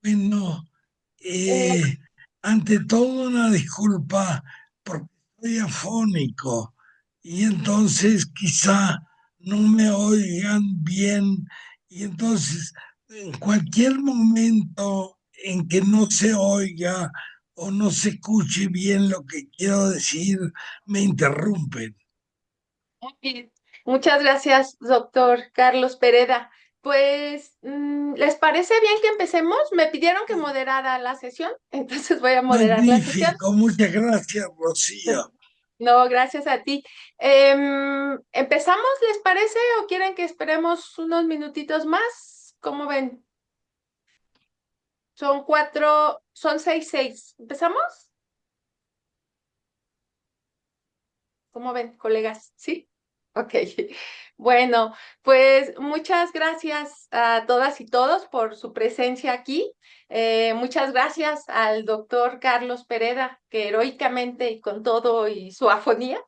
Bueno, Eh, eh, ante todo una disculpa porque soy afónico y entonces quizá no me oigan bien y entonces en cualquier momento en que no se oiga o no se escuche bien lo que quiero decir, me interrumpen. Muy bien. Muchas gracias, doctor Carlos Pereda. Pues, ¿les parece bien que empecemos? Me pidieron que moderara la sesión, entonces voy a moderar la sesión. Magnífico, muchas gracias, Rocío. No, gracias a ti. ¿Empezamos, les parece, o quieren que esperemos unos minutitos más? ¿Cómo ven? Son cuatro, son seis. ¿Empezamos? ¿Cómo ven, colegas? ¿Sí? Ok. Bueno, pues muchas gracias a todas y todos por su presencia aquí. Muchas gracias al doctor Carlos Pereda, que heroicamente y con todo y su afonía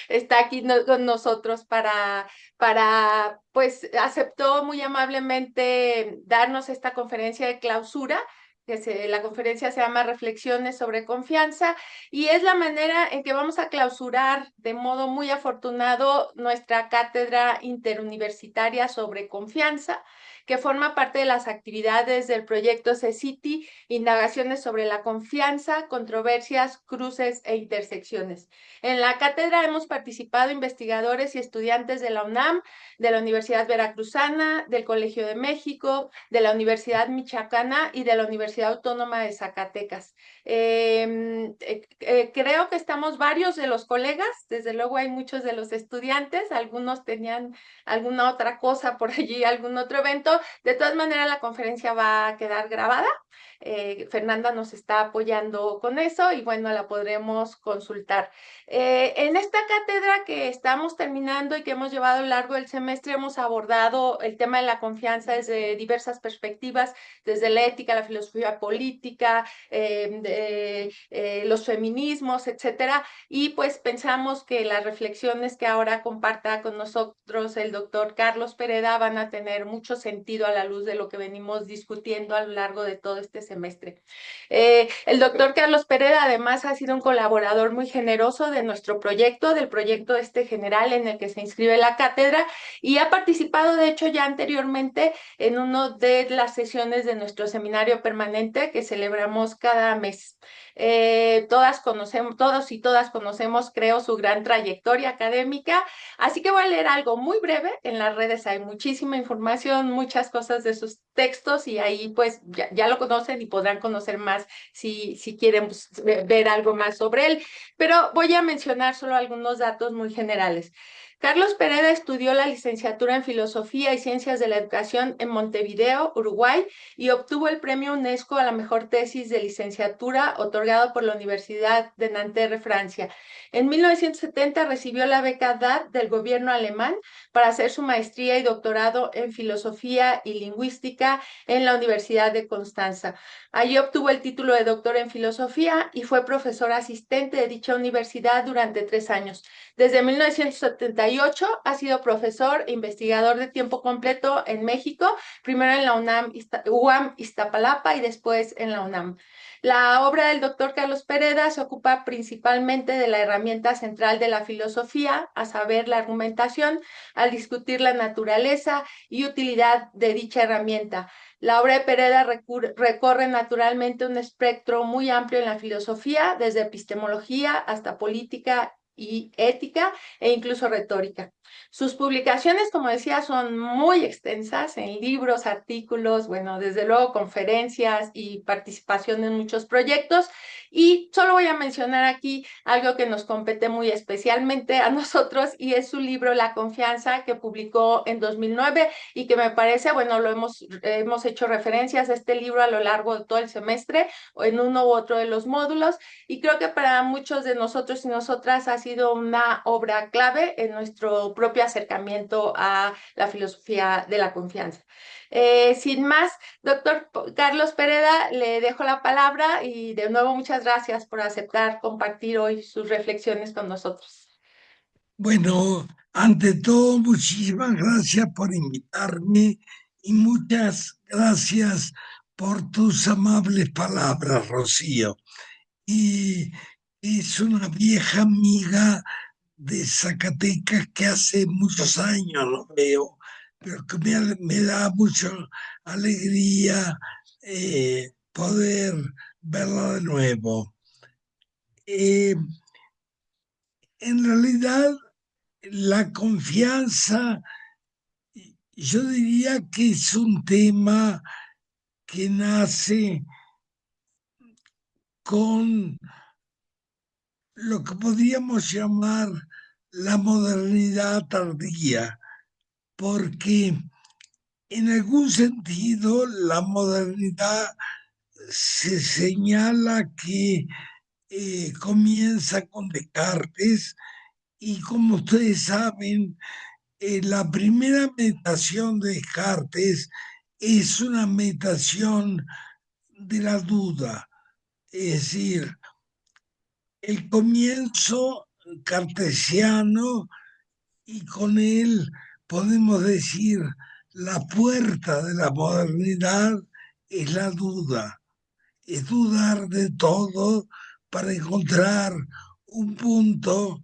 está aquí con nosotros pues aceptó muy amablemente darnos esta conferencia de clausura. La conferencia se llama Reflexiones sobre Confianza y es la manera en que vamos a clausurar de modo muy afortunado nuestra cátedra interuniversitaria sobre confianza, que forma parte de las actividades del proyecto CECITI, Indagaciones sobre la confianza, controversias, cruces e intersecciones. En la cátedra hemos participado investigadores y estudiantes de la UNAM, de la Universidad Veracruzana, del Colegio de México, de la Universidad Michoacana y de la Universidad Autónoma de Zacatecas. Creo que estamos varios de los colegas, desde luego hay muchos de los estudiantes, algunos tenían alguna otra cosa por allí, algún otro evento. De todas maneras, la conferencia va a quedar grabada. Fernanda nos está apoyando con eso y bueno, la podremos consultar. En esta cátedra que estamos terminando y que hemos llevado a lo largo del semestre, hemos abordado el tema de la confianza desde diversas perspectivas, desde la ética, la filosofía política, los feminismos, etcétera. Y pues pensamos que las reflexiones que ahora comparta con nosotros el doctor Carlos Pereda van a tener mucho sentido a la luz de lo que venimos discutiendo a lo largo de todo este semestre. El doctor Carlos Pereda además ha sido un colaborador muy generoso de nuestro proyecto, del proyecto este general en el que se inscribe la cátedra y ha participado de hecho ya anteriormente en una de las sesiones de nuestro seminario permanente que celebramos cada mes. Todas conocemos, todos y todas conocemos, creo, su gran trayectoria académica, así que voy a leer algo muy breve. En las redes hay muchísima información, muchas cosas de sus textos y ahí pues ya lo conocen y podrán conocer más si quieren pues, ver algo más sobre él. Pero voy a mencionar solo algunos datos muy generales. Carlos Pereda estudió la licenciatura en Filosofía y Ciencias de la Educación en Montevideo, Uruguay, y obtuvo el premio UNESCO a la mejor tesis de licenciatura otorgado por la Universidad de Nanterre, Francia. En 1970 recibió la beca DAD del gobierno alemán para hacer su maestría y doctorado en Filosofía y Lingüística en la Universidad de Constanza. Allí obtuvo el título de doctor en Filosofía y fue profesor asistente de dicha universidad durante 3 años. Desde 1978 ha sido profesor e investigador de tiempo completo en México, primero en la UAM Iztapalapa y después en la UNAM. La obra del doctor Carlos Pereda se ocupa principalmente de la herramienta central de la filosofía, a saber, la argumentación, al discutir la naturaleza y utilidad de dicha herramienta. La obra de Pereda recorre naturalmente un espectro muy amplio en la filosofía, desde epistemología hasta política y ética e incluso retórica. Sus publicaciones, como decía, son muy extensas en libros, artículos, bueno, desde luego conferencias y participación en muchos proyectos. Y solo voy a mencionar aquí algo que nos compete muy especialmente a nosotros y es su libro La Confianza que publicó en 2009 y que me parece, bueno, hemos hecho referencias a este libro a lo largo de todo el semestre o en uno u otro de los módulos y creo que para muchos de nosotros y nosotras ha sido una obra clave en nuestro propio acercamiento a la filosofía de la confianza. Sin más, doctor Carlos Pereda, le dejo la palabra y de nuevo muchas gracias por aceptar compartir hoy sus reflexiones con nosotros. Bueno, ante todo, muchísimas gracias por invitarme y muchas gracias por tus amables palabras, Rocío. Y es una vieja amiga de Zacatecas que hace muchos años no veo, pero que me da mucha alegría poder verla de nuevo. Eh, en realidad, la confianza, yo diría que es un tema que nace con lo que podríamos llamar la modernidad tardía, porque en algún sentido la modernidad se señala que comienza con Descartes y como ustedes saben, la primera meditación de Descartes es una meditación de la duda, es decir, el comienzo cartesiano y con él podemos decir la puerta de la modernidad es la duda, es dudar de todo para encontrar un punto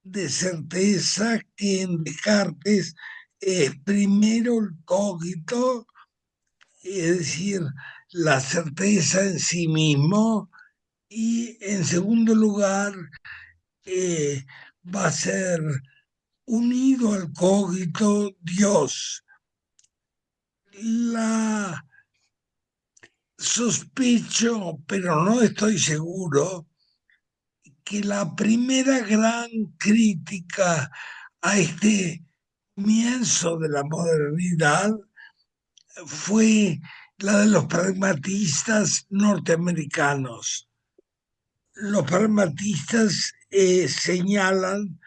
de certeza que en Descartes es primero el cogito, es decir, la certeza en sí mismo, y en segundo lugar eh, va a ser unido al cogito Dios. La sospecho, pero no estoy seguro, que la primera gran crítica a este comienzo de la modernidad fue la de los pragmatistas norteamericanos. Los pragmatistas señalan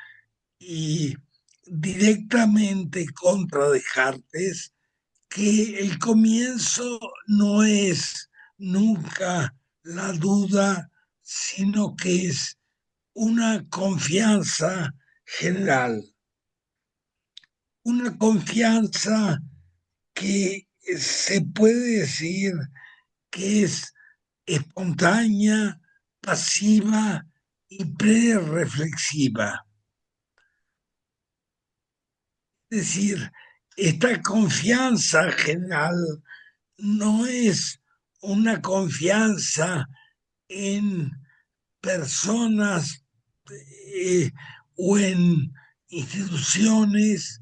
y directamente contra Descartes que el comienzo no es nunca la duda, sino que es una confianza general, una confianza que se puede decir que es espontánea, pasiva y pre-reflexiva. Es decir, esta confianza general no es una confianza en personas eh, o en instituciones,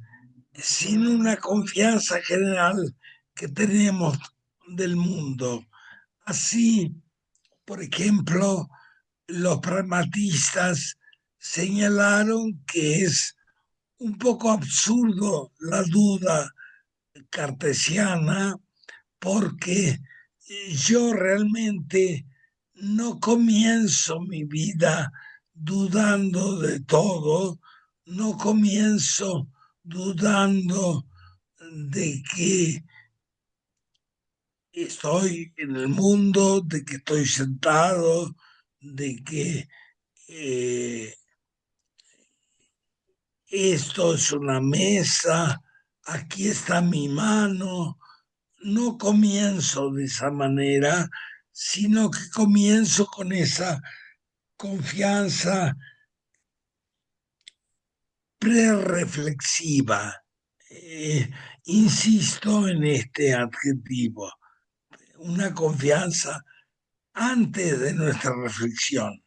sino una confianza general que tenemos del mundo. Así, por ejemplo, los pragmatistas señalaron que es un poco absurdo la duda cartesiana porque yo realmente no comienzo mi vida dudando de todo, no comienzo dudando de que estoy en el mundo, de que estoy sentado, de que eh, esto es una mesa, aquí está mi mano. No comienzo de esa manera, sino que comienzo con esa confianza pre-reflexiva. Insisto en este adjetivo, una confianza antes de nuestra reflexión.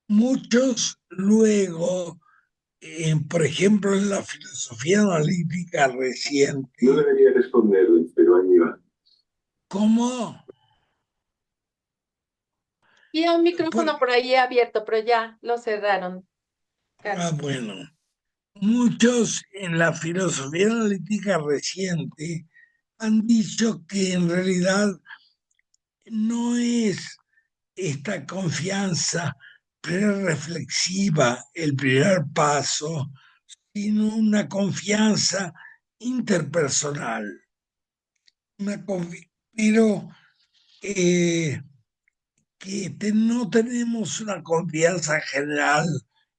Muchos luego, por ejemplo, en la filosofía analítica reciente, no debería responderle, pero ahí va. ¿cómo? Y un Por, micrófono por ahí abierto, pero ya lo cerraron, Carlos. bueno, muchos en la filosofía analítica reciente han dicho que en realidad no es esta confianza pre-reflexiva el primer paso, sino una confianza interpersonal. Pero que no tenemos una confianza general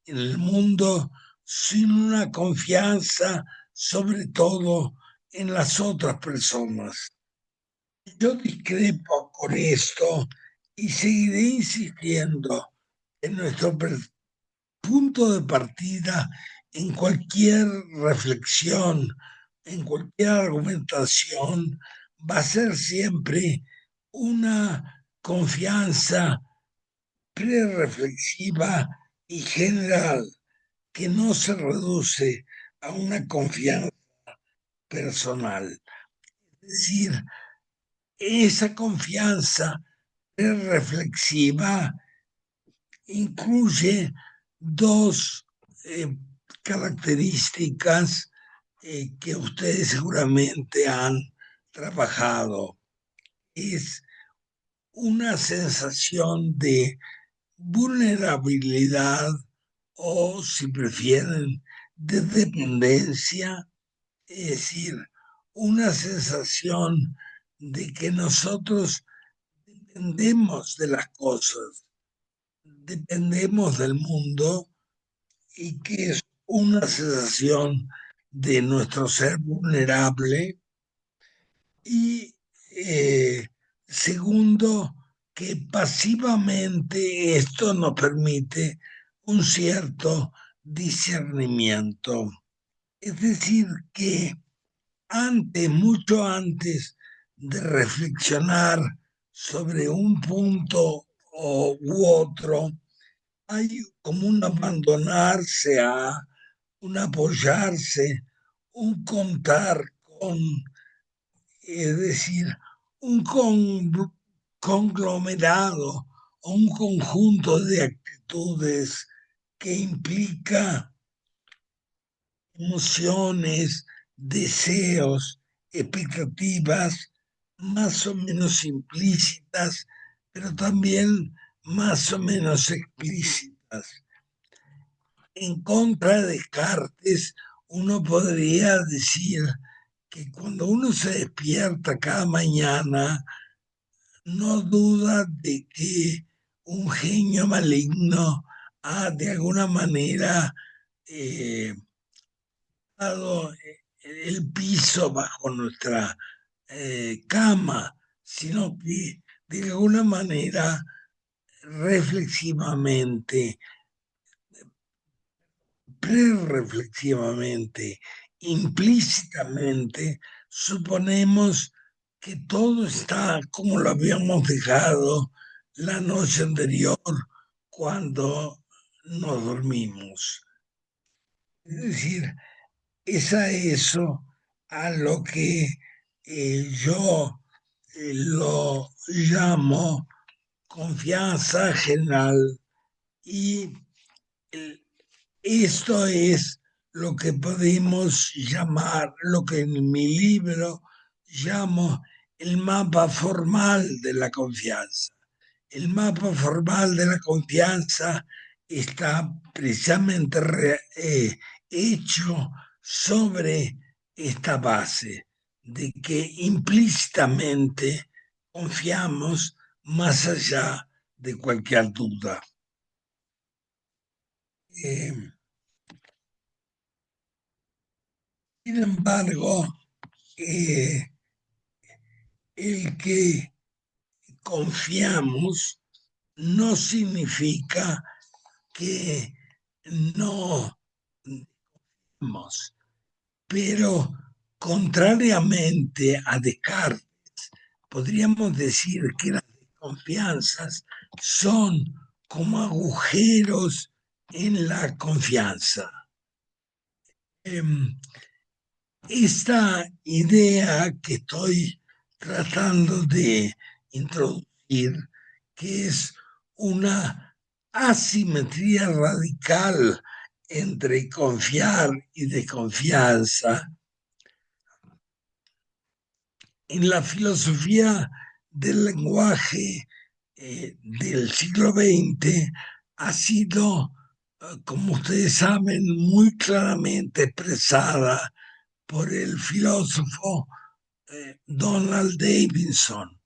en el mundo, sino una confianza sobre todo en las otras personas. Yo discrepo con esto y seguiré insistiendo en nuestro punto de partida en cualquier reflexión, en cualquier argumentación, va a ser siempre una confianza prereflexiva y general que no se reduce a una confianza personal. Es decir, esa confianza prereflexiva incluye dos características que ustedes seguramente han trabajado. Es una sensación de vulnerabilidad o, si prefieren, de dependencia, es decir, una sensación de que nosotros dependemos de las cosas, dependemos del mundo y que es una sensación de nuestro ser vulnerable. Y segundo, que pasivamente esto nos permite un cierto discernimiento. Es decir, que mucho antes de reflexionar sobre un punto u otro, hay como un abandonarse un apoyarse, un contar con, es decir, un conglomerado o un conjunto de actitudes que implica emociones, deseos, expectativas más o menos implícitas, pero también más o menos explícitas. En contra de Descartes, uno podría decir que cuando uno se despierta cada mañana, no duda de que un genio maligno ha de alguna manera dado el piso bajo nuestra cama, sino que de alguna manera reflexivamente, prereflexivamente, implícitamente, suponemos que todo está como lo habíamos dejado la noche anterior cuando nos dormimos. Es decir, es a eso a lo que yo lo llamo confianza general y esto es lo que podemos llamar, lo que en mi libro llamo el mapa formal de la confianza. El mapa formal de la confianza está precisamente hecho sobre esta base de que implícitamente confiamos más allá de cualquier duda. Sin embargo, el que confiamos no significa que no confiamos, pero contrariamente a Descartes, podríamos decir que las desconfianzas son como agujeros en la confianza. Esta idea que estoy tratando de introducir, que es una asimetría radical entre confiar y desconfianza, en la filosofía del lenguaje del siglo XX ha sido, como ustedes saben, muy claramente expresada por el filósofo Donald Davidson.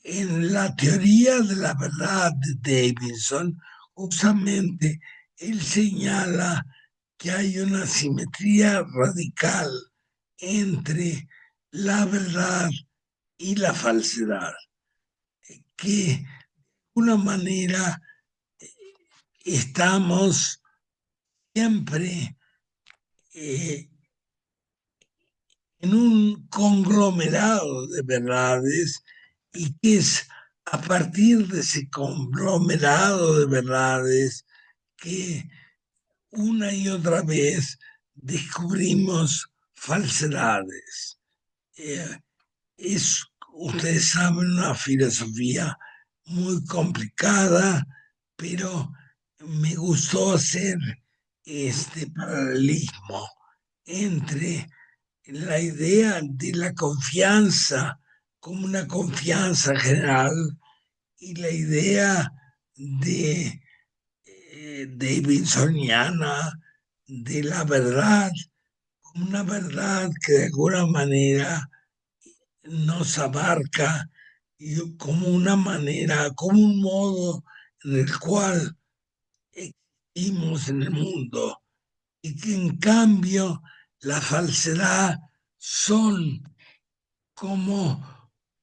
En la teoría de la verdad de Davidson, justamente él señala que hay una simetría radical entre la verdad y la falsedad, que de alguna manera estamos siempre en un conglomerado de verdades y que es a partir de ese conglomerado de verdades que una y otra vez descubrimos falsedades. Es, ustedes saben, una filosofía muy complicada, pero me gustó hacer este paralelismo entre la idea de la confianza como una confianza general y la idea de davidsoniana de la verdad, como una verdad que de alguna manera nos abarca y como una manera, como un modo en el cual existimos en el mundo y que en cambio la falsedad son como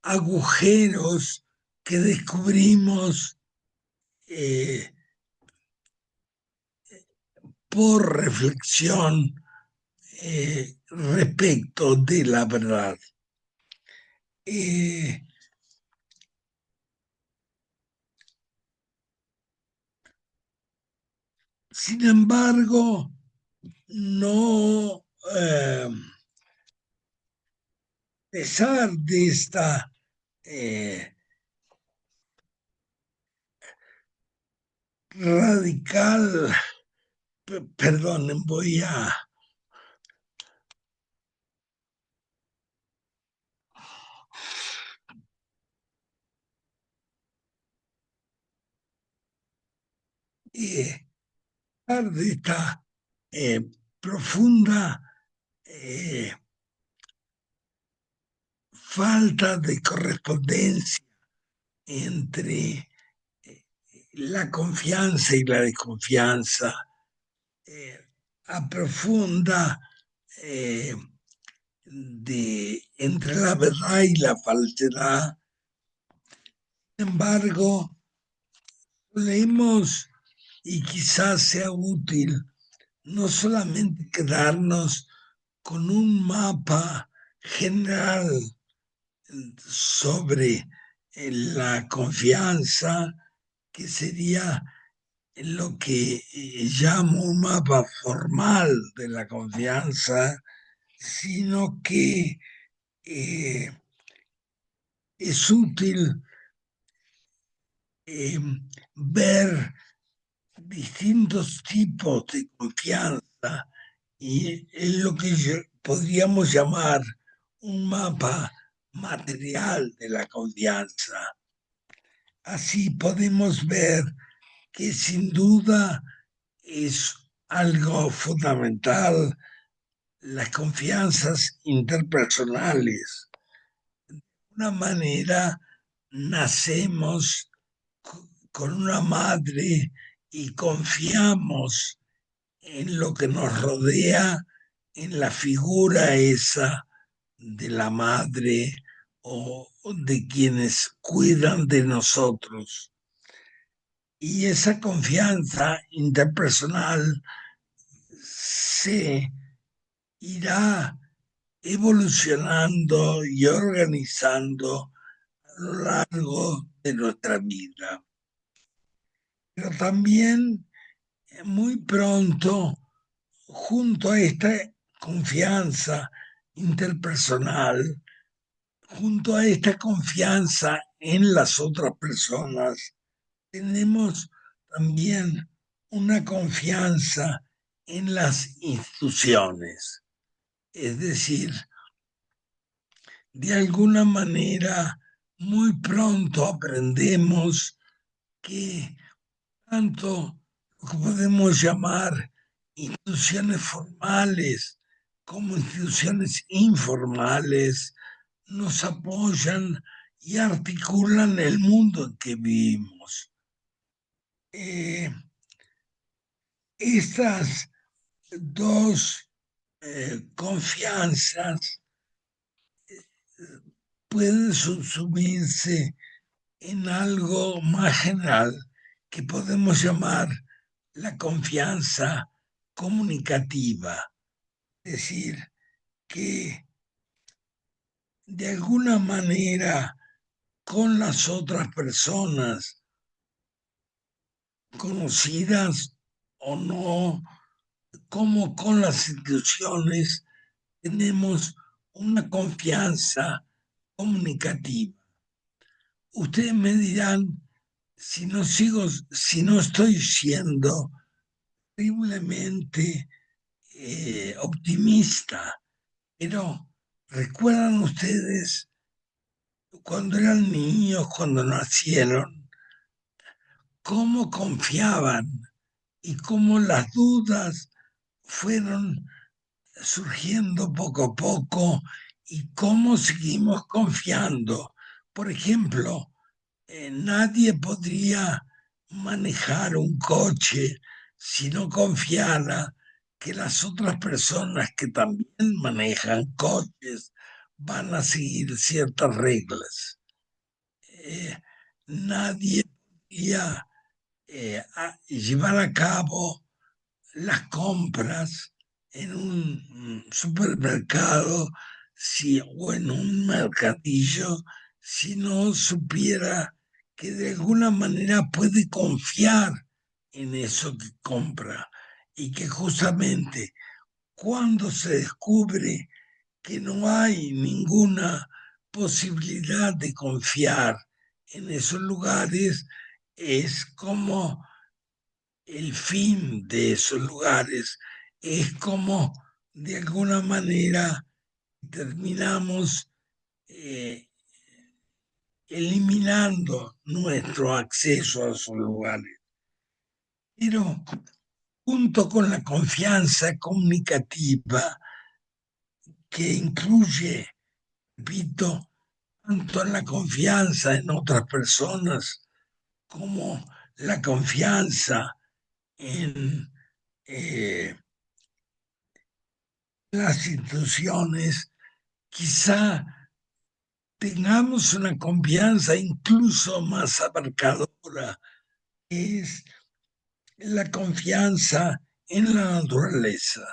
agujeros que descubrimos por reflexión respecto de la verdad. Sin embargo, no, a pesar de esta radical, perdón, voy a de esta profunda falta de correspondencia entre la confianza y la desconfianza, aprofunda entre la verdad y la falsedad. Sin embargo, leemos y quizás sea útil no solamente quedarnos con un mapa general sobre la confianza, que sería lo que llamo un mapa formal de la confianza, sino que es útil ver distintos tipos de confianza y es lo que podríamos llamar un mapa material de la confianza. Así podemos ver que sin duda es algo fundamental las confianzas interpersonales. De una manera nacemos con una madre y confiamos en lo que nos rodea, en la figura esa de la madre o de quienes cuidan de nosotros. Y esa confianza interpersonal se irá evolucionando y organizando a lo largo de nuestra vida. Pero también muy pronto, junto a esta confianza interpersonal, junto a esta confianza en las otras personas, tenemos también una confianza en las instituciones. Es decir, de alguna manera, muy pronto aprendemos que tanto lo que podemos llamar instituciones formales como instituciones informales nos apoyan y articulan el mundo en que vivimos. Estas dos confianzas pueden subsumirse en algo más general que podemos llamar la confianza comunicativa. Es decir, que de alguna manera con las otras personas, conocidas o no, como con las instituciones, tenemos una confianza comunicativa. Ustedes me dirán si no estoy siendo terriblemente optimista, pero ¿recuerdan ustedes cuando eran niños, cuando nacieron, cómo confiaban y cómo las dudas fueron surgiendo poco a poco y cómo seguimos confiando? Por ejemplo, nadie podría manejar un coche si no confiara que las otras personas que también manejan coches van a seguir ciertas reglas. Nadie podría llevar a cabo las compras en un supermercado o en un mercadillo si no supiera que de alguna manera puede confiar en eso que compra y que justamente cuando se descubre que no hay ninguna posibilidad de confiar en esos lugares, es como el fin de esos lugares, es como de alguna manera terminamos eh, eliminando nuestro acceso a esos lugares. Pero junto con la confianza comunicativa que incluye, repito, tanto la confianza en otras personas como la confianza en las instituciones, quizá tengamos una confianza incluso más abarcadora, que es la confianza en la naturaleza.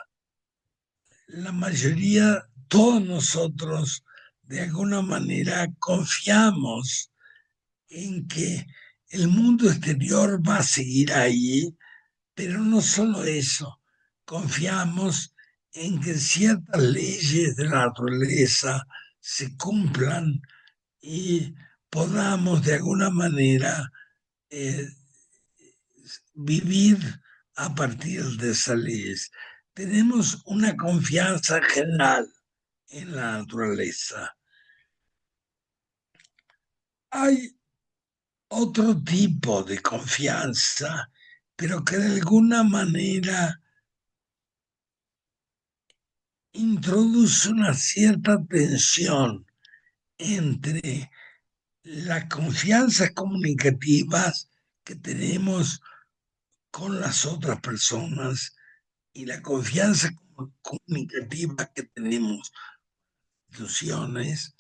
La mayoría, todos nosotros, de alguna manera confiamos en que el mundo exterior va a seguir ahí, pero no solo eso, confiamos en que ciertas leyes de la naturaleza se cumplan y podamos de alguna manera eh, vivir a partir de esas leyes. Tenemos una confianza general en la naturaleza. Hay otro tipo de confianza, pero que de alguna manera introduce una cierta tensión entre las confianzas comunicativas que tenemos con las otras personas y la confianza comunicativa que tenemos en instituciones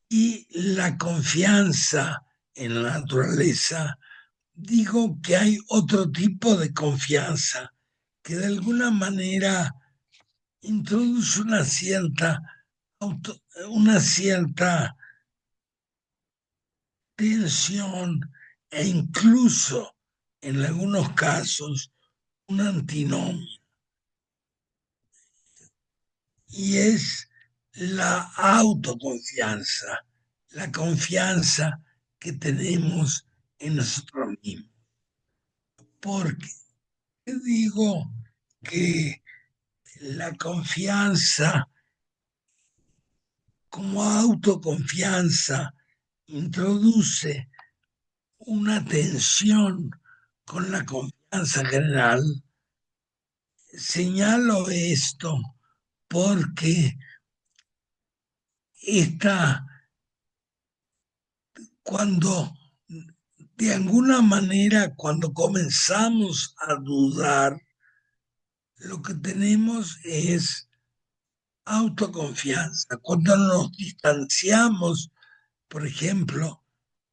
y la confianza en la naturaleza. Digo que hay otro tipo de confianza que de alguna manera introduce una cierta tensión e incluso en algunos casos una antinomia, y es la autoconfianza, la confianza que tenemos en nosotros mismos. Porque digo que la confianza como autoconfianza introduce una tensión con la confianza general? Señalo esto porque cuando de alguna manera, cuando comenzamos a dudar, lo que tenemos es autoconfianza. Cuando nos distanciamos, por ejemplo,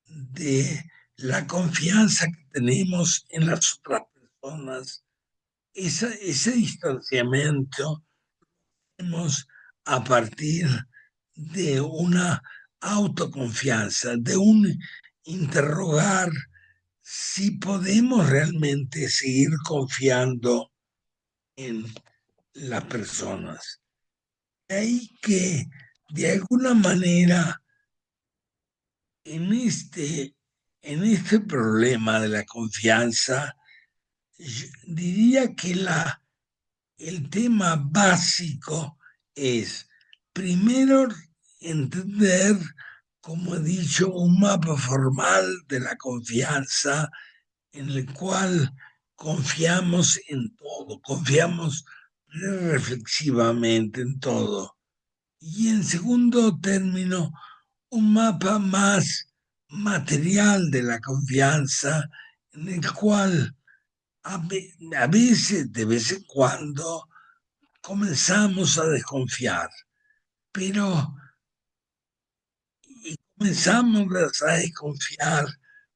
de la confianza que tenemos en las otras personas, ese distanciamiento tenemos a partir de una autoconfianza, de un interrogar si podemos realmente seguir confiando en las personas. Hay que, de alguna manera, en este problema de la confianza, yo diría que el tema básico es, primero, entender, como he dicho, un mapa formal de la confianza en el cual confiamos en todo, confiamos reflexivamente en todo. Y en segundo término, un mapa más material de la confianza, en el cual a veces, de vez en cuando, comenzamos a desconfiar, pero comenzamos a desconfiar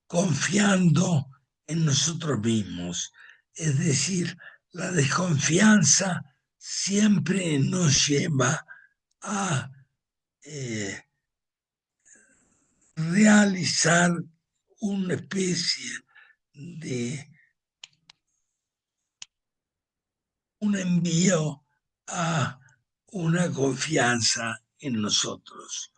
confiando en nosotros mismos. Es decir, la desconfianza siempre nos lleva a eh, realizar una especie de un envío a una confianza en nosotros.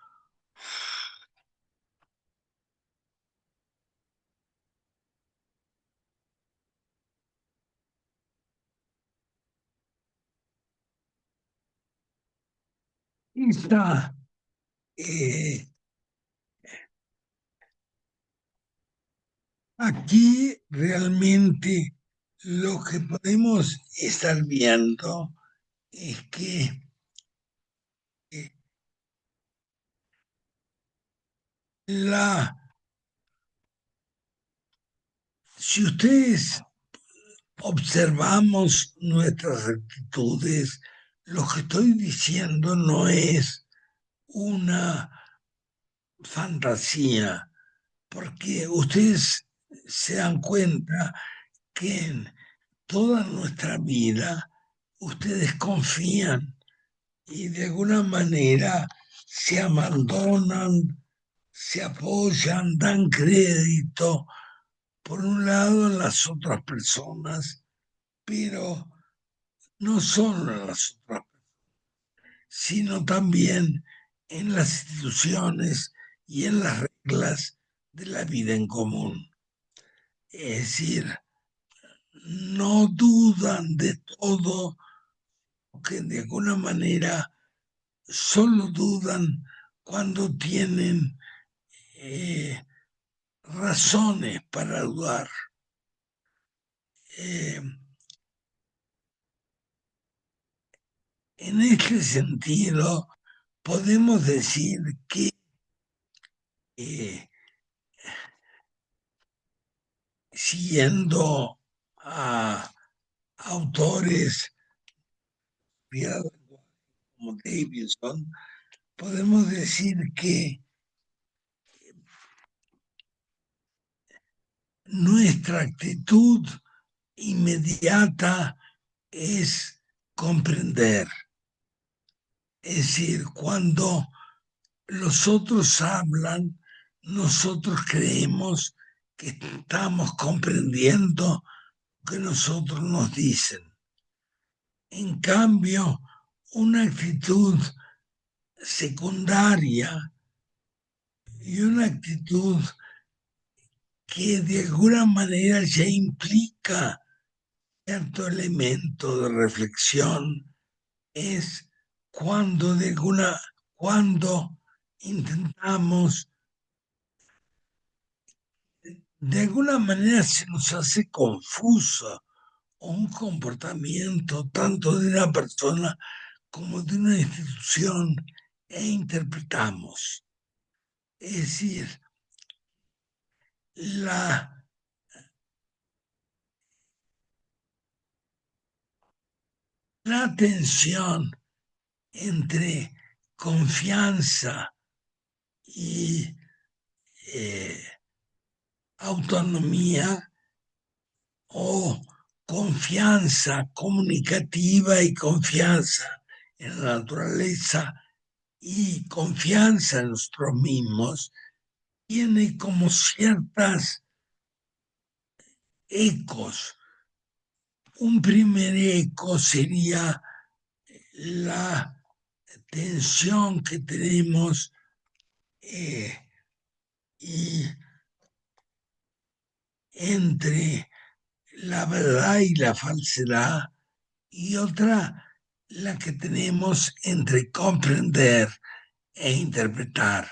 Esta, eh, aquí realmente lo que podemos estar viendo es que eh, si ustedes observamos nuestras actitudes, lo que estoy diciendo no es una fantasía, porque ustedes se dan cuenta que en toda nuestra vida ustedes confían y de alguna manera se abandonan, se apoyan, dan crédito, por un lado en las otras personas, pero no solo en las otras, sino también en las instituciones y en las reglas de la vida en común. Es decir, no dudan de todo, que de alguna manera solo dudan cuando tienen eh, razones para dudar. Eh, en este sentido, podemos decir que eh, siguiendo a autores como Davidson, podemos decir que nuestra actitud inmediata es comprender. Es decir, cuando los otros hablan, nosotros creemos que estamos comprendiendo lo que nosotros nos dicen. En cambio, una actitud secundaria y una actitud que de alguna manera ya implica cierto elemento de reflexión es cuando intentamos, de alguna manera se nos hace confuso un comportamiento tanto de una persona como de una institución e interpretamos. Es decir, la, la tensión entre confianza y autonomía, o confianza comunicativa y confianza en la naturaleza y confianza en nosotros mismos, tiene como ciertas ecos. Un primer eco sería la tensión que tenemos y entre la verdad y la falsedad, y otra, la que tenemos entre comprender e interpretar.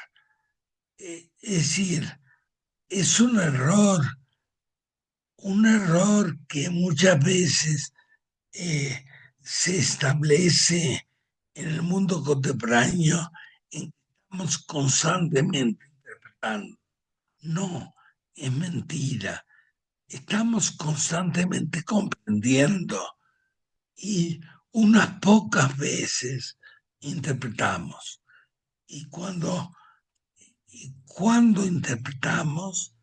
Es decir, es un error que muchas veces se establece en el mundo contemporáneo, en que estamos constantemente interpretando. No, es mentira. Estamos constantemente comprendiendo y unas pocas veces interpretamos. Y cuando interpretamos,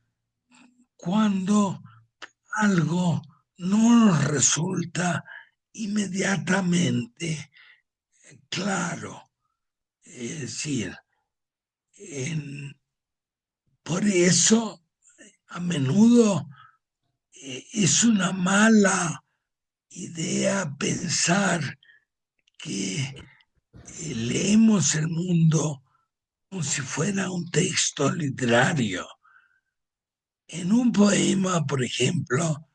cuando algo no nos resulta inmediatamente claro. Es decir, por eso a menudo es una mala idea pensar que leemos el mundo como si fuera un texto literario. En un poema, por ejemplo,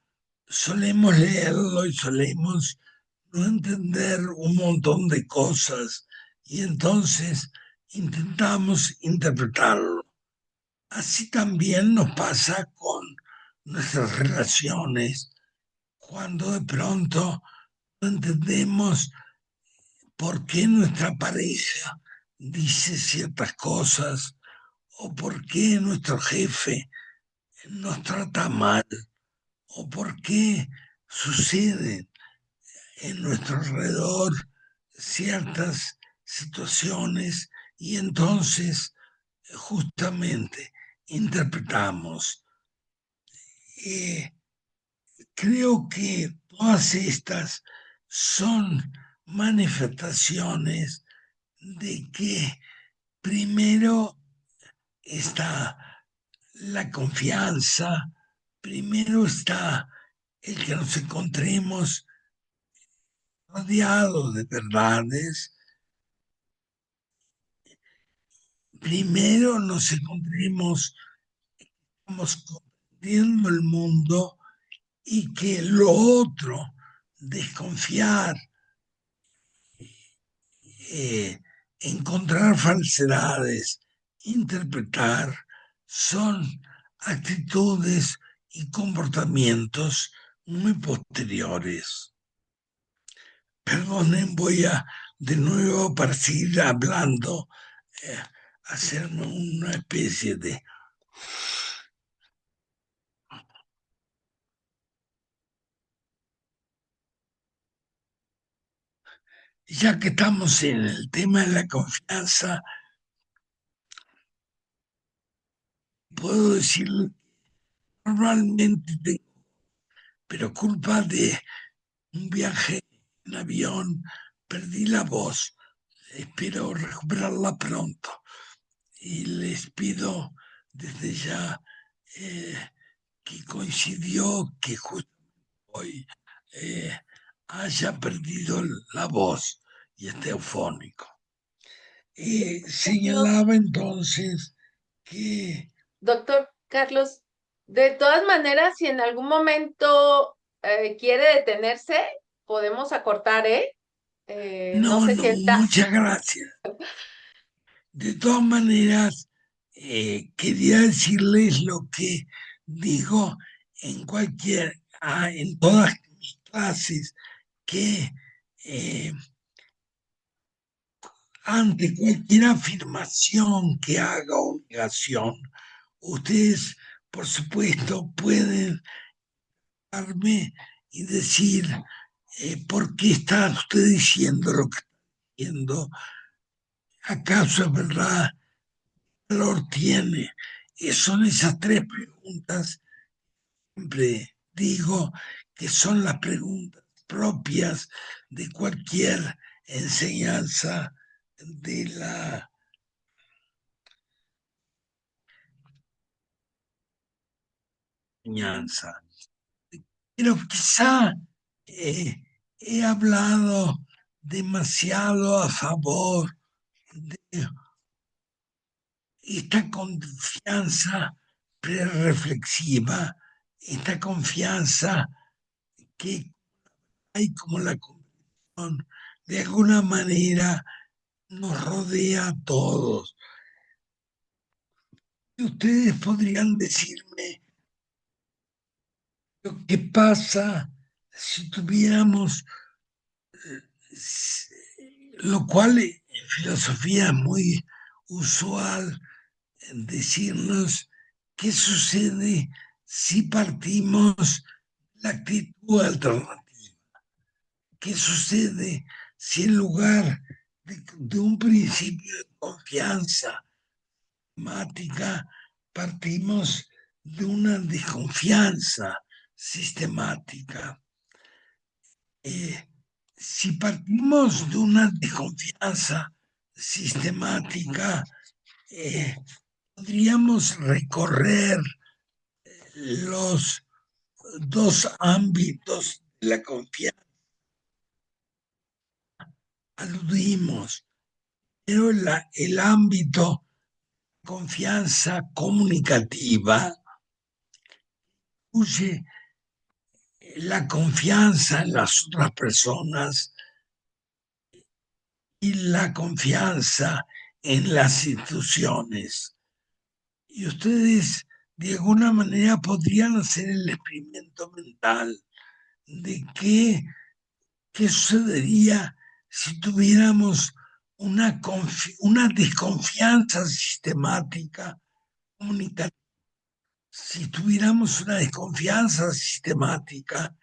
solemos leerlo y solemos no entender un montón de cosas y entonces intentamos interpretarlo. Así también nos pasa con nuestras relaciones, cuando de pronto no entendemos por qué nuestra pareja dice ciertas cosas o por qué nuestro jefe nos trata mal o por qué suceden en nuestro alrededor ciertas situaciones, y entonces justamente interpretamos. Creo que todas estas son manifestaciones de que primero está la confianza, primero está el que nos encontremos rodeados de verdades, primero nos encontremos, estamos comprendiendo el mundo, y que lo otro, desconfiar, encontrar falsedades, interpretar, son actitudes y comportamientos muy posteriores. Perdonen, voy a de nuevo, para seguir hablando, hacerme una especie de... Ya que estamos en el tema de la confianza, puedo decir, normalmente tengo, pero culpa de un viaje en avión, perdí la voz. Espero recuperarla pronto. Y les pido desde ya que coincidió que justo hoy haya perdido la voz y esté eufónico. Señalaba entonces que... Doctor Carlos, de todas maneras, si en algún momento quiere detenerse, podemos acortar, ¿eh? No No, se no, sienta. muchas gracias. De todas maneras, quería decirles lo que digo en todas mis clases, que ante cualquier afirmación que haga o negación, ustedes, por supuesto, pueden darme y decir ¿por qué está usted diciendo lo que está diciendo? ¿Acaso es verdad? ¿Qué valor tiene? Son esas tres preguntas, siempre digo que son las preguntas propias de cualquier enseñanza de la enseñanza. Pero quizá he hablado demasiado a favor de esta confianza prereflexiva, esta confianza que hay como la convicción, de alguna manera nos rodea a todos. Y ustedes podrían decirme lo que pasa si tuviéramos, lo cual en filosofía es muy usual, decirnos qué sucede si partimos de la actitud alternativa. ¿Qué sucede si en lugar de un principio de confianza sistemática partimos de una desconfianza sistemática? Si partimos de una desconfianza sistemática, podríamos recorrer los dos ámbitos de la confianza. Aludimos, pero el ámbito de confianza comunicativa incluye la confianza en las otras personas y la confianza en las instituciones. Y ustedes de alguna manera podrían hacer el experimento mental de qué sucedería si tuviéramos una desconfianza sistemática comunicativa. Si tuviéramos una desconfianza sistemática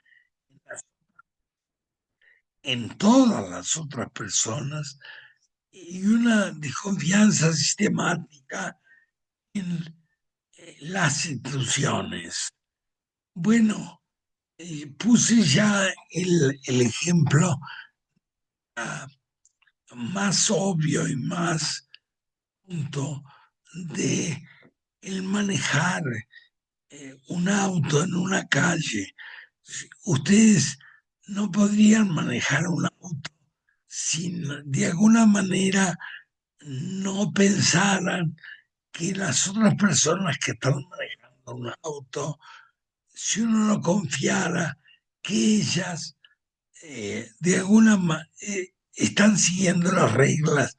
en todas las otras personas y una desconfianza sistemática en las instituciones. Bueno, puse ya el ejemplo más obvio y más punto de el manejar un auto en una calle. Ustedes no podrían manejar un auto si de alguna manera no pensaran que las otras personas que están manejando un auto, si uno no confiara que ellas de alguna manera están siguiendo las reglas,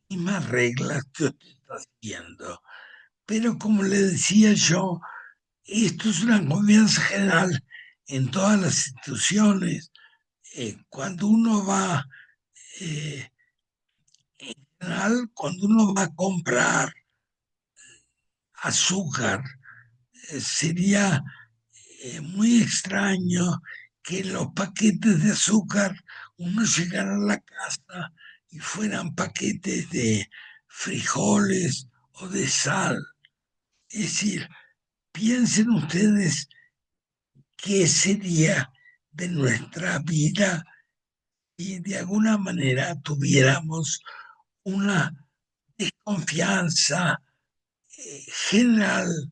mismas reglas que usted está siguiendo. Pero como le decía yo, esto es una confianza general en todas las instituciones. Cuando uno va, en general, cuando uno va a comprar azúcar, sería muy extraño que los paquetes de azúcar uno llegara a la casa y fueran paquetes de frijoles o de sal. Es decir, piensen ustedes qué sería de nuestra vida si de alguna manera tuviéramos una desconfianza general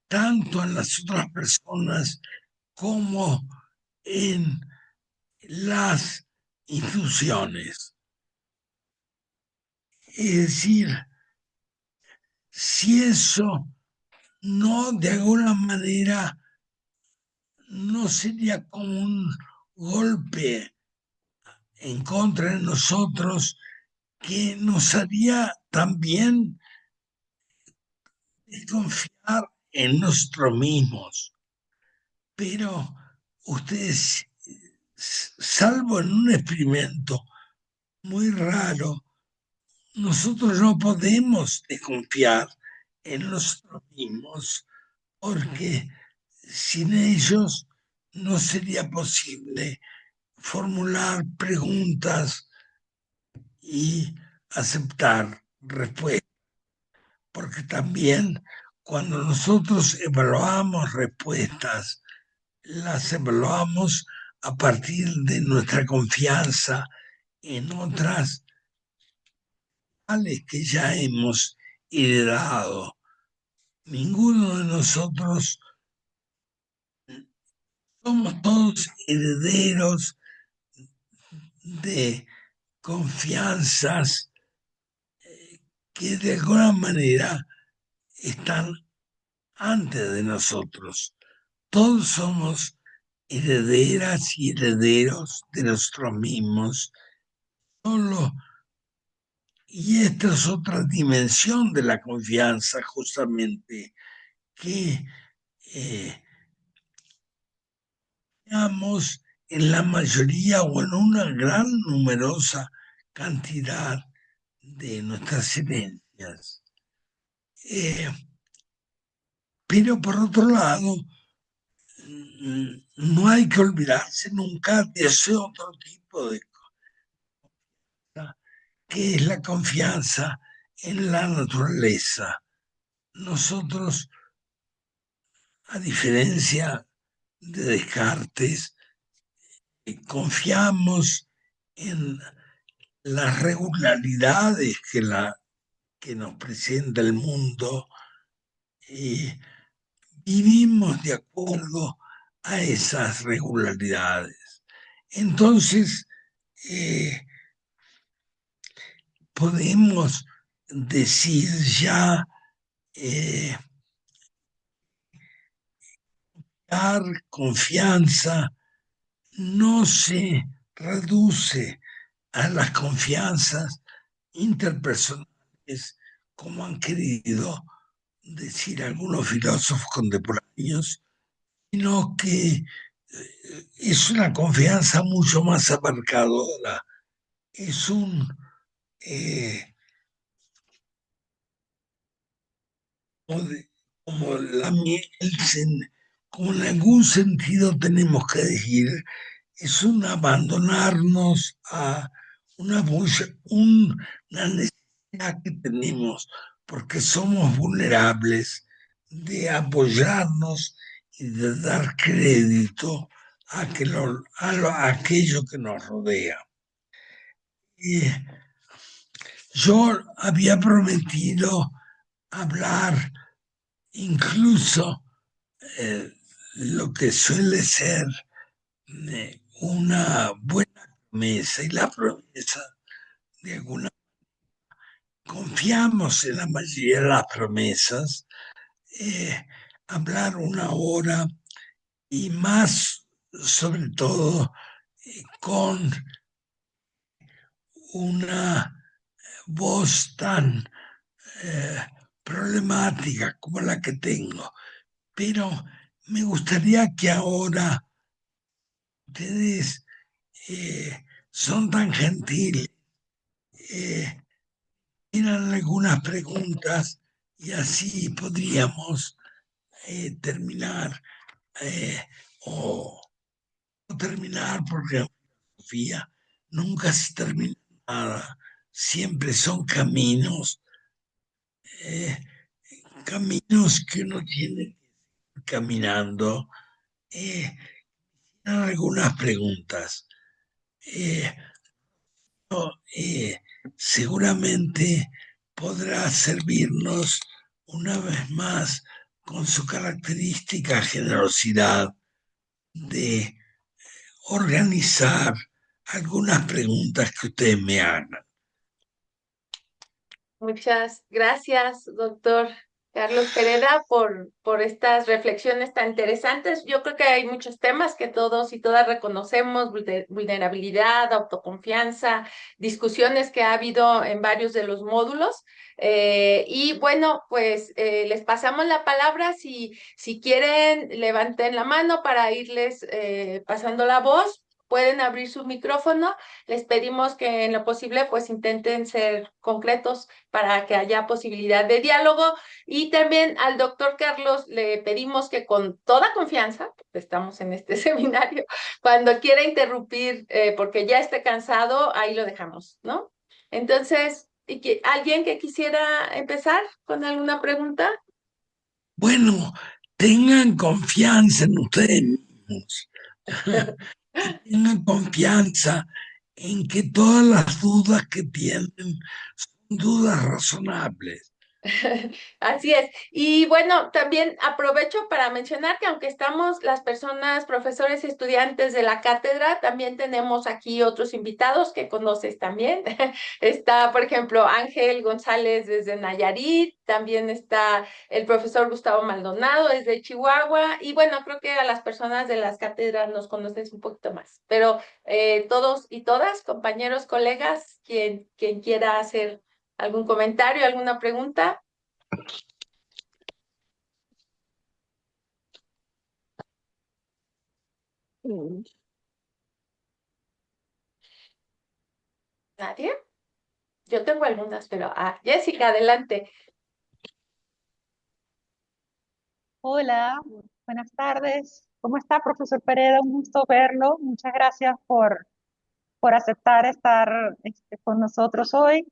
tanto en las otras personas como en las instituciones. Es decir, si eso no de alguna manera no sería como un golpe en contra de nosotros que nos haría también desconfiar en nosotros mismos. Pero ustedes, salvo en un experimento muy raro, nosotros no podemos desconfiar en nosotros mismos porque sin ellos no sería posible formular preguntas y aceptar respuestas, porque también cuando nosotros evaluamos respuestas, las evaluamos a partir de nuestra confianza en otras que ya hemos heredado. Ninguno de nosotros somos todos herederos de confianzas que de alguna manera están antes de nosotros. Todos somos herederas y herederos de nosotros mismos. Solo, y esta es otra dimensión de la confianza, justamente, que digamos, en la mayoría o en una gran numerosa cantidad de nuestras herencias. Pero por otro lado, no hay que olvidarse nunca de ese otro tipo de cosa, que es la confianza en la naturaleza. Nosotros, a diferencia de Descartes, confiamos en las regularidades que nos presenta el mundo, vivimos de acuerdo a esas regularidades. Entonces, podemos decir ya, dar confianza no se reduce a las confianzas interpersonales, como han querido decir algunos filósofos contemporáneos, sino que es una confianza mucho más abarcadora. Es un como la miel, como en algún sentido tenemos que decir, es un abandonarnos a una necesidad que tenemos, porque somos vulnerables, de apoyarnos y de dar crédito a aquello que nos rodea. Y yo había prometido hablar incluso lo que suele ser una buena promesa, y la promesa de alguna confiamos en la mayoría de las promesas, hablar una hora y más sobre todo con una voz tan problemática como la que tengo. Pero me gustaría que ahora ustedes son tan gentiles, tienen algunas preguntas y así podríamos terminar o no terminar, porque la filosofía nunca se termina nada, siempre son caminos que uno tiene que ir caminando. Algunas preguntas. Seguramente podrá servirnos una vez más con su característica generosidad de organizar algunas preguntas que ustedes me hagan. Muchas gracias, doctor Carlos Pereda, por estas reflexiones tan interesantes. Yo creo que hay muchos temas que todos y todas reconocemos: vulnerabilidad, autoconfianza, discusiones que ha habido en varios de los módulos. Y bueno, pues les pasamos la palabra. Si quieren, levanten la mano para irles pasando la voz. Pueden abrir su micrófono. Les pedimos que en lo posible pues intenten ser concretos para que haya posibilidad de diálogo. Y también al doctor Carlos le pedimos que con toda confianza, estamos en este seminario, cuando quiera interrumpir porque ya esté cansado, ahí lo dejamos, ¿no? Entonces, ¿alguien que quisiera empezar con alguna pregunta? Bueno, tengan confianza en ustedes mismos. Y tengan confianza en que todas las dudas que tienen son dudas razonables. Así es. Y bueno, también aprovecho para mencionar que aunque estamos las personas, profesores y estudiantes de la cátedra, también tenemos aquí otros invitados que conoces también. Está, por ejemplo, Ángel González desde Nayarit, también está el profesor Gustavo Maldonado desde Chihuahua, y bueno, creo que a las personas de las cátedras nos conoces un poquito más, pero todos y todas, compañeros, colegas, quien quiera hacer algún comentario, alguna pregunta. ¿Nadie? Yo tengo algunas, pero Jessica, adelante. Hola, buenas tardes. ¿Cómo está, profesor Pereda? Un gusto verlo. Muchas gracias por aceptar estar con nosotros hoy.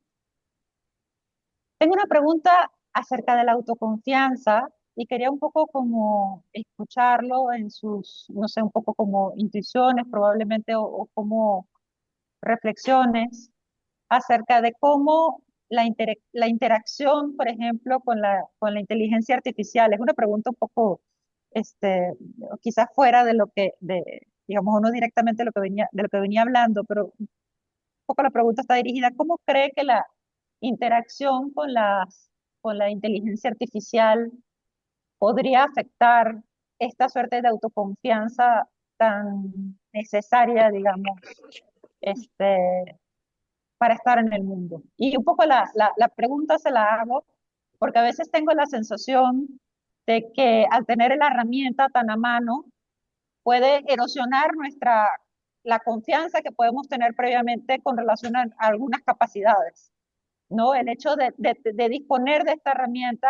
Tengo una pregunta acerca de la autoconfianza y quería un poco como escucharlo en sus, no sé, un poco como intuiciones probablemente o como reflexiones acerca de cómo la interacción, por ejemplo, con la inteligencia artificial. Es una pregunta un poco, quizás fuera de lo que, digamos, no directamente de lo que venía hablando, pero un poco la pregunta está dirigida, ¿cómo cree que la interacción con la inteligencia artificial podría afectar esta suerte de autoconfianza tan necesaria, digamos, este, para estar en el mundo? Y un poco la pregunta se la hago porque a veces tengo la sensación de que al tener la herramienta tan a mano puede erosionar la confianza que podemos tener previamente con relación a algunas capacidades, ¿no? El hecho de disponer de esta herramienta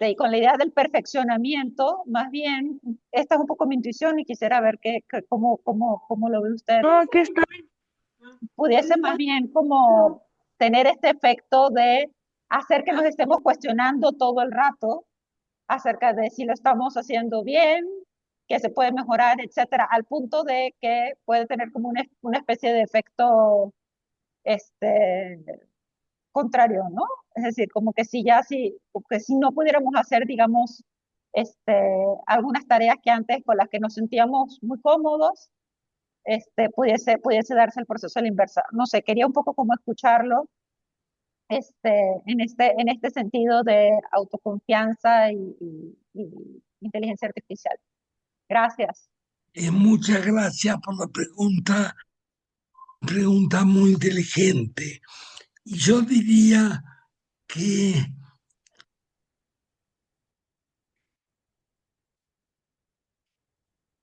y con la idea del perfeccionamiento, más bien, esta es un poco mi intuición y quisiera ver cómo lo ve usted. No, aquí está. Pudiese más bien como tener este efecto de hacer que nos estemos cuestionando todo el rato acerca de si lo estamos haciendo bien, que se puede mejorar, etcétera, al punto de que puede tener como una especie de efecto este, contrario, ¿no? Es decir, como que como que si no pudiéramos hacer, digamos, este, algunas tareas que antes con las que nos sentíamos muy cómodos, pudiese darse el proceso a la inversa. No sé, quería un poco como escucharlo en este sentido de autoconfianza y inteligencia artificial. Gracias. Muchas gracias por la pregunta muy inteligente. Y yo diría que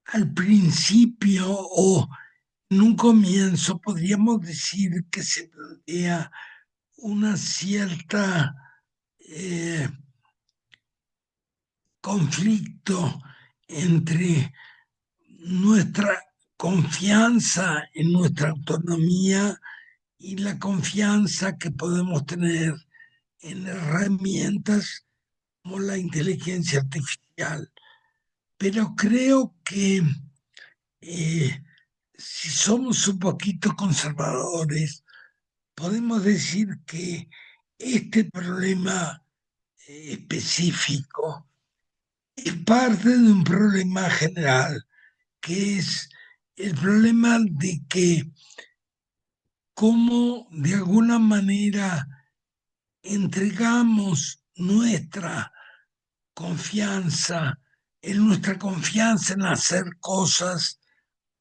al principio o en un comienzo podríamos decir que se plantea una cierta conflicto entre nuestra confianza en nuestra autonomía y la confianza que podemos tener en herramientas como la inteligencia artificial. Pero creo que si somos un poquito conservadores, podemos decir que este problema específico es parte de un problema general, que es el problema de que cómo de alguna manera entregamos nuestra confianza en hacer cosas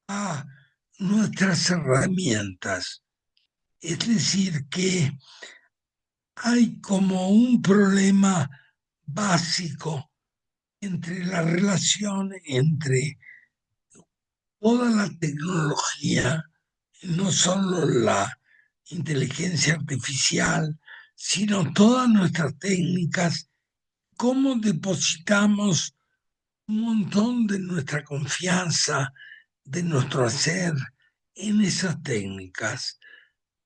a nuestras herramientas. Es decir, que hay como un problema básico entre la relación entre toda la tecnología, no solo la inteligencia artificial, sino todas nuestras técnicas, cómo depositamos un montón de nuestra confianza, de nuestro hacer en esas técnicas,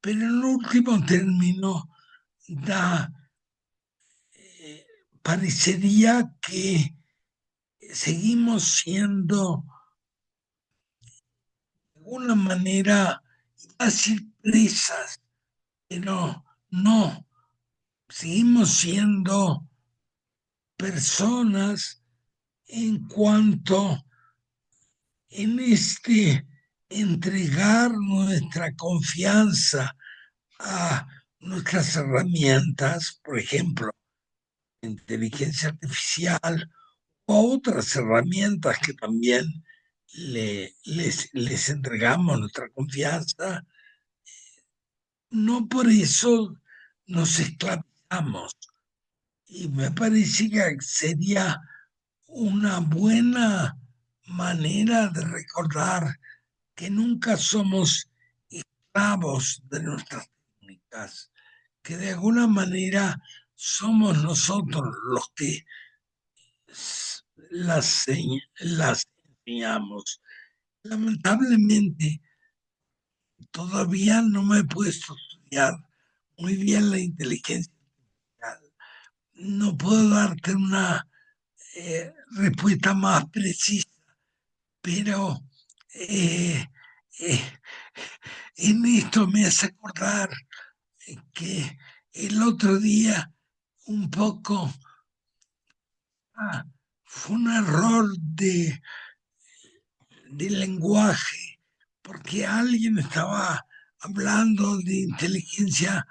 pero en último término da, parecería que seguimos siendo de alguna manera casi presas, pero no, seguimos siendo personas en cuanto en este entregar nuestra confianza a nuestras herramientas, por ejemplo, inteligencia artificial o a otras herramientas que también les entregamos nuestra confianza, no por eso nos esclavizamos. Y me parece que sería una buena manera de recordar que nunca somos esclavos de nuestras técnicas, que de alguna manera somos nosotros los que las enseñamos. Lamentablemente, todavía no me he puesto a estudiar muy bien la inteligencia artificial. No puedo darte una respuesta más precisa, pero eh, eh, en esto me hace acordar que el otro día un poco fue un error de lenguaje, porque alguien estaba hablando de inteligencia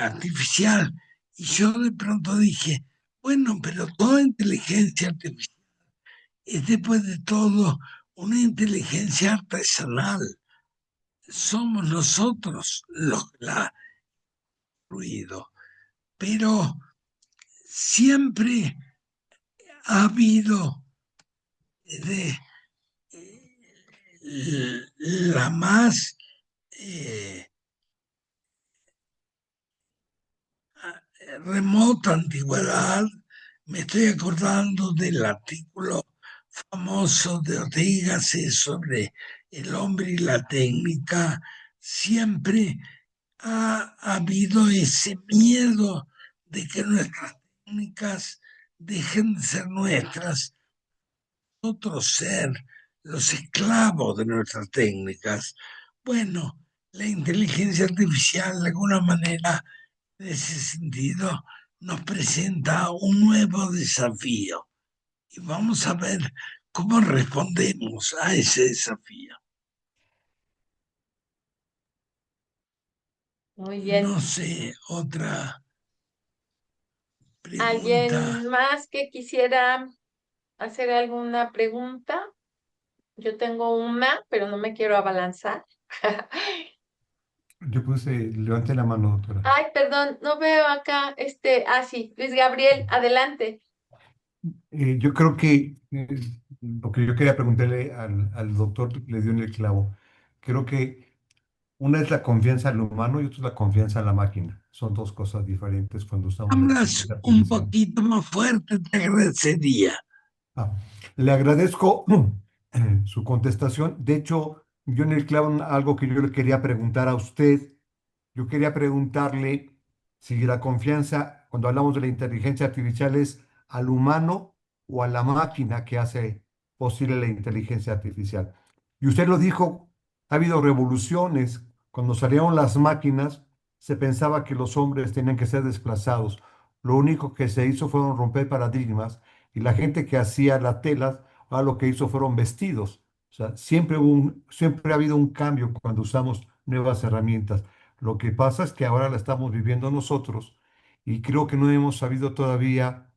artificial y yo de pronto dije, bueno, pero toda inteligencia artificial es después de todo una inteligencia artesanal. Somos nosotros los que la han construido, pero siempre ha habido desde la más eh, remota antigüedad. Me estoy acordando del artículo famoso de Ortega y Gasset sobre el hombre y la técnica. Siempre ha habido ese miedo de que nuestras técnicas dejen de ser nuestras, nosotros ser los esclavos de nuestras técnicas. Bueno, la inteligencia artificial de alguna manera, en ese sentido, nos presenta un nuevo desafío y vamos a ver cómo respondemos a ese desafío. Muy bien. No sé, otra ¿Alguien pregunta. más que quisiera hacer alguna pregunta? Yo tengo una, pero no me quiero abalanzar. Yo puse, levante la mano, doctora. Ay, perdón, no veo acá, sí, Luis Gabriel, adelante. Yo creo que lo que yo quería preguntarle al doctor le dio en el clavo. Creo que una es la confianza al humano y otra es la confianza a la máquina. Son dos cosas diferentes cuando usamos la Hablas inteligencia un artificial. poquito más fuerte, te agradecería. Ah, le agradezco su contestación. De hecho, yo en el clavo algo que yo le quería preguntar a usted. Yo quería preguntarle si la confianza, cuando hablamos de la inteligencia artificial, es al humano o a la máquina que hace posible la inteligencia artificial. Y usted lo dijo, ha habido revoluciones. Cuando salieron las máquinas, se pensaba que los hombres tenían que ser desplazados. Lo único que se hizo fueron romper paradigmas y la gente que hacía la tela, ahora lo que hizo fueron vestidos. O sea, siempre ha habido un cambio cuando usamos nuevas herramientas. Lo que pasa es que ahora la estamos viviendo nosotros y creo que no hemos sabido todavía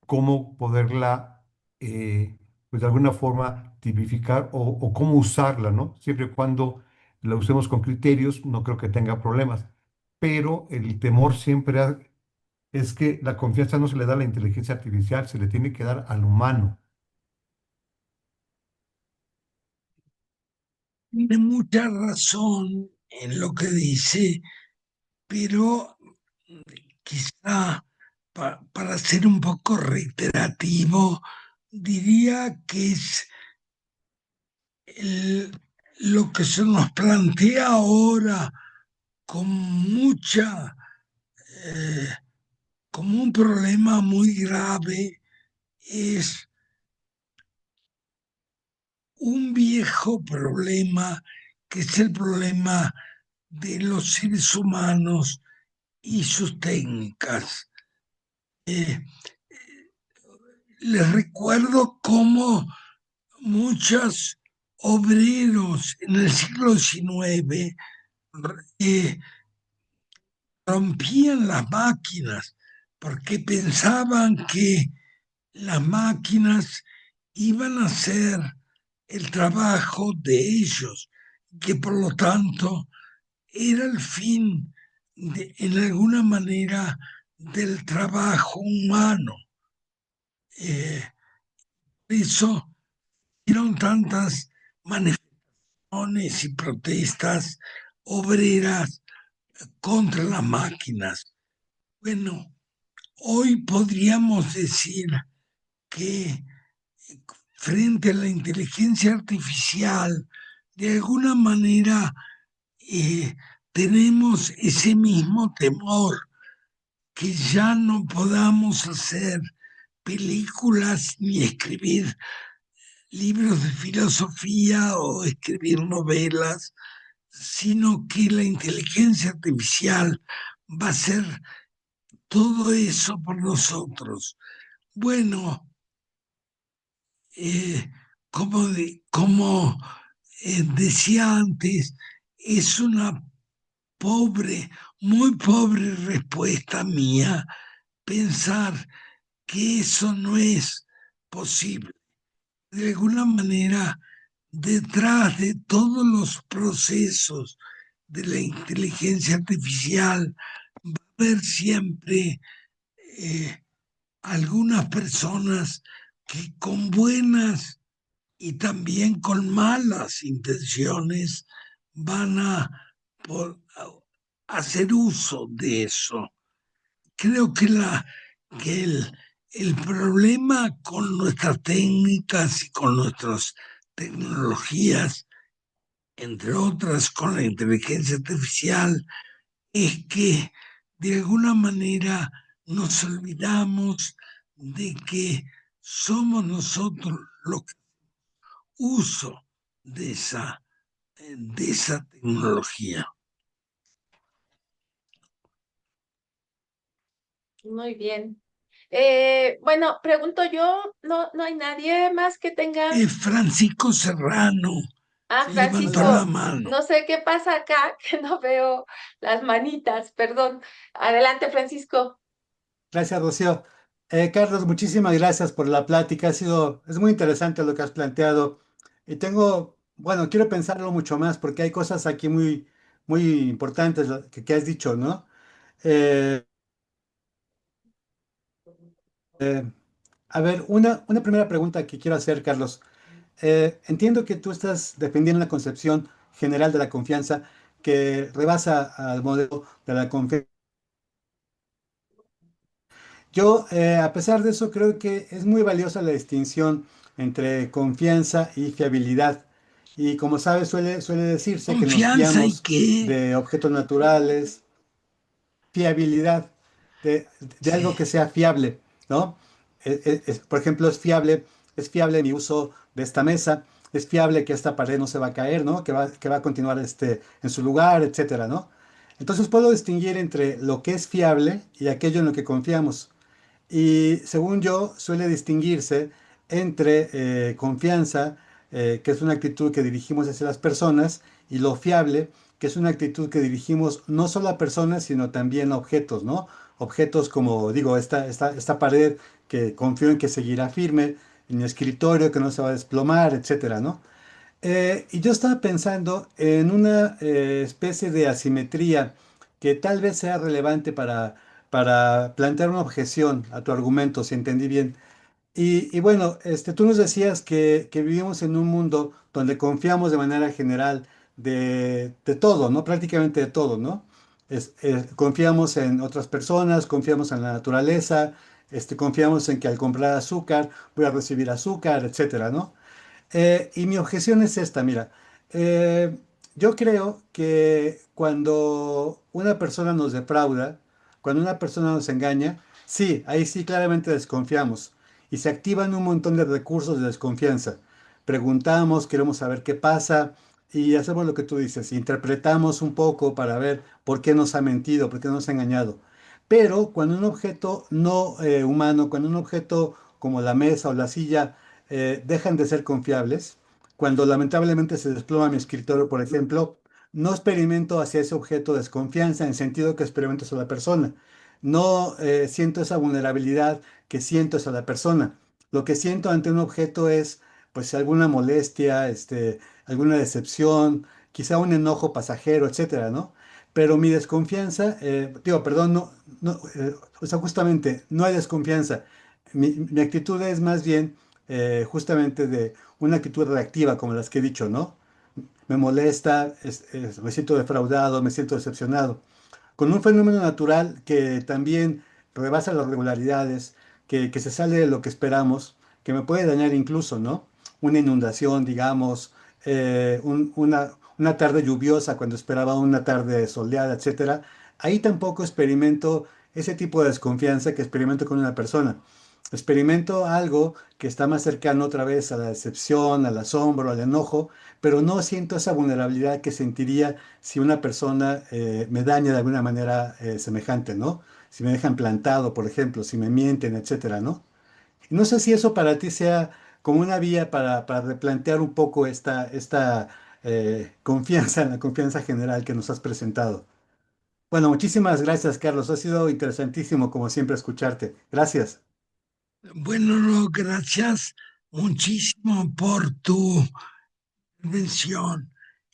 cómo poderla, pues de alguna forma, tipificar o cómo usarla, ¿no? Siempre y cuando la usemos con criterios, no creo que tenga problemas. Pero el temor siempre es que la confianza no se le da a la inteligencia artificial, se le tiene que dar al humano. Tiene mucha razón en lo que dice, pero quizá para ser un poco reiterativo, diría que es el- lo que se nos plantea ahora con mucha, eh, como un problema muy grave, es un viejo problema que es el problema de los seres humanos y sus técnicas. Eh, Les recuerdo cómo muchos obreros en el siglo XIX eh, rompían las máquinas porque pensaban que las máquinas iban a hacer el trabajo de ellos, que por lo tanto era el fin en alguna manera del trabajo humano. Por eso hicieron tantas manifestaciones y protestas obreras contra las máquinas. Bueno, hoy podríamos decir que frente a la inteligencia artificial, de alguna manera eh, tenemos ese mismo temor, que ya no podamos hacer películas ni escribir libros de filosofía o escribir novelas, sino que la inteligencia artificial va a hacer todo eso por nosotros. Bueno, eh, como decía antes, es una pobre, muy pobre respuesta mía pensar que eso no es posible. De alguna manera, detrás de todos los procesos de la inteligencia artificial, va a haber siempre eh, algunas personas que con buenas y también con malas intenciones van a hacer uso de eso. Creo que el problema con nuestras técnicas y con nuestras tecnologías, entre otras con la inteligencia artificial, es que de alguna manera nos olvidamos de que somos nosotros los que uso de esa tecnología. Muy bien. Bueno, pregunto yo, ¿no hay nadie más que tenga? Francisco Serrano Ah, levantó la Francisco, mano. no sé qué pasa acá, que no veo las manitas, perdón. Adelante, Francisco. Gracias, Rocío. Carlos, muchísimas gracias por la plática. Es muy interesante lo que has planteado. Y bueno, quiero pensarlo mucho más porque hay cosas aquí muy importantes que has dicho, ¿no? Eh, eh, a ver, una primera pregunta que quiero hacer, Carlos. Entiendo que tú estás defendiendo la concepción general de la confianza que rebasa al modelo de la confianza. Yo, a pesar de eso, creo que es muy valiosa la distinción entre confianza y fiabilidad. Y como sabes, suele decirse que nos Confianza y fiamos que, de objetos naturales, fiabilidad, de, de algo sí, que sea fiable, ¿no? Por ejemplo, es fiable mi uso de esta mesa, es fiable que esta pared no se va a caer, ¿no? Que va a continuar en su lugar, etcétera, ¿no? Entonces puedo distinguir entre lo que es fiable y aquello en lo que confiamos. Y según yo, suele distinguirse entre confianza, que es una actitud que dirigimos hacia las personas, y lo fiable, que es una actitud que dirigimos no solo a personas, sino también a objetos, ¿no? Objetos como, digo, esta pared que confío en que seguirá firme, en mi escritorio que no se va a desplomar, etcétera, ¿no? Y yo estaba pensando en una especie de asimetría que tal vez sea relevante para plantear una objeción a tu argumento, si entendí bien. Y bueno, tú nos decías que vivimos en un mundo donde confiamos de manera general de todo, ¿no? Prácticamente de todo, ¿no? Confiamos en otras personas, confiamos en la naturaleza, confiamos en que al comprar azúcar voy a recibir azúcar, etcétera, ¿no? Y mi objeción es esta, mira, eh, yo creo que cuando una persona nos defrauda, cuando una persona nos engaña, sí, ahí sí claramente desconfiamos y se activan un montón de recursos de desconfianza. Preguntamos, queremos saber qué pasa y hacemos lo que tú dices, interpretamos un poco para ver por qué nos ha mentido, por qué nos ha engañado. Pero cuando un objeto no humano, cuando un objeto como la mesa o la silla dejan de ser confiables, cuando lamentablemente se desploma mi escritorio, por ejemplo, no experimento hacia ese objeto desconfianza en el sentido que experimento hacia la persona. No siento esa vulnerabilidad que siento hacia la persona. Lo que siento ante un objeto es, pues, alguna molestia, alguna decepción, quizá un enojo pasajero, etcétera, ¿no? Pero mi desconfianza, digo, perdón, o sea, justamente no hay desconfianza. Mi actitud es más bien justamente de una actitud reactiva, como las que he dicho, ¿no? Me molesta, me siento defraudado, me siento decepcionado. Con un fenómeno natural que también rebasa las regularidades, que se sale de lo que esperamos, que me puede dañar incluso, ¿no? Una inundación, digamos, una tarde lluviosa cuando esperaba una tarde soleada, etcétera. Ahí tampoco experimento ese tipo de desconfianza que experimento con una persona. Experimento algo que está más cercano otra vez a la decepción, al asombro, al enojo, pero no siento esa vulnerabilidad que sentiría si una persona me daña de alguna manera semejante, ¿no? Si me dejan plantado, por ejemplo, si me mienten, etcétera, ¿no? Y no sé si eso para ti sea como una vía para replantear un poco esta confianza en la confianza general que nos has presentado. Bueno, muchísimas gracias, Carlos. Ha sido interesantísimo, como siempre, escucharte. Gracias. Bueno, no, gracias muchísimo por tu intervención.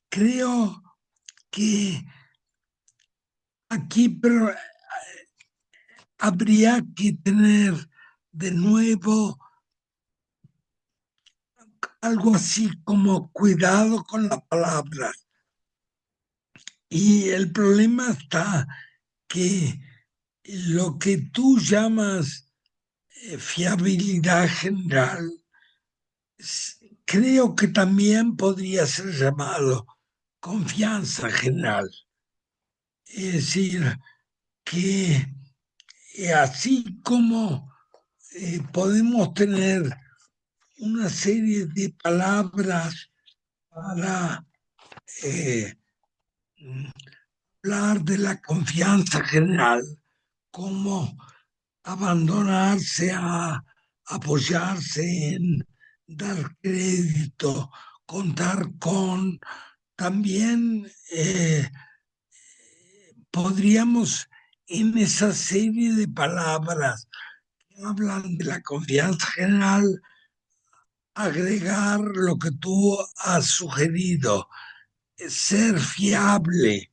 Creo que aquí habría que tener de nuevo algo así como cuidado con la palabra. Y el problema está que lo que tú llamas fiabilidad general, creo que también podría ser llamado confianza general. Es decir, que así como podemos tener una serie de palabras para eh, hablar de la confianza general, como abandonarse a apoyarse en dar crédito, contar con, también podríamos en esa serie de palabras que hablan de la confianza general agregar lo que tú has sugerido, ser fiable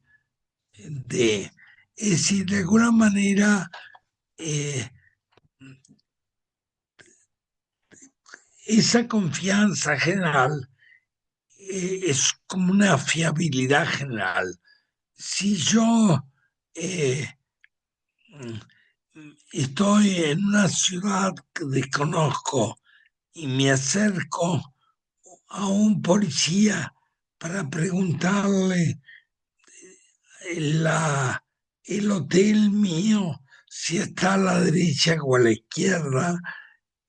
de, es decir, de alguna manera eh, esa confianza general es como una fiabilidad general. Si yo eh, estoy en una ciudad que desconozco y me acerco a un policía para preguntarle la, el hotel mío, si está a la derecha o a la izquierda,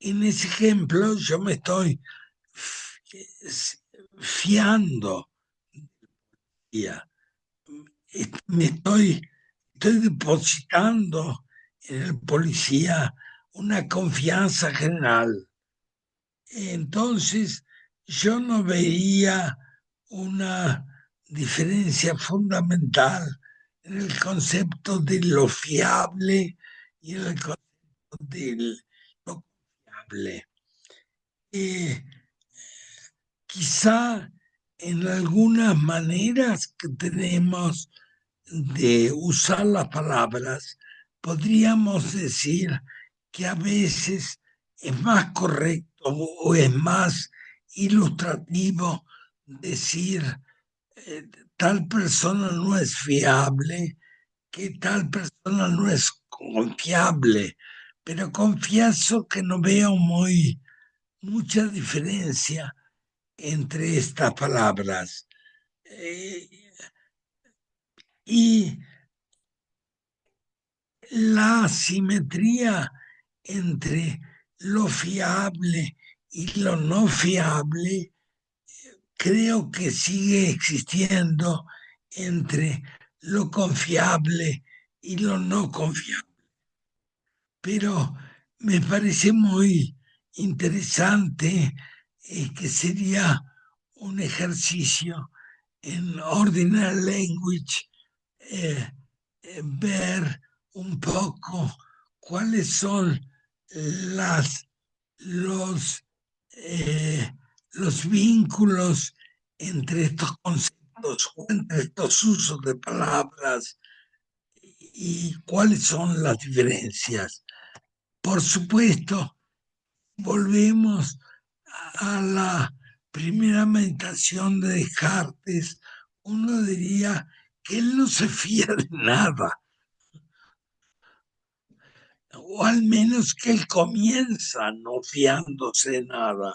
en ese ejemplo yo me estoy fiando, ya. Me estoy depositando en el policía una confianza general. Entonces, yo no veía una diferencia fundamental en el concepto de lo fiable y en el concepto de lo confiable. Eh, Quizá en algunas maneras que tenemos de usar las palabras, podríamos decir que a veces es más correcto o es más ilustrativo decir tal persona no es fiable, que tal persona no es confiable, pero confieso que no veo mucha diferencia entre estas palabras. Y la asimetría entre lo fiable y lo no fiable creo que sigue existiendo entre lo confiable y lo no confiable. Pero me parece muy interesante que sería un ejercicio en Ordinary Language ver un poco cuáles son las, los, los vínculos entre estos conceptos o entre estos usos de palabras y cuáles son las diferencias. Por supuesto, volvemos a la primera meditación de Descartes. Uno diría que él no se fía de nada, o al menos que él comienza no fiándose de nada.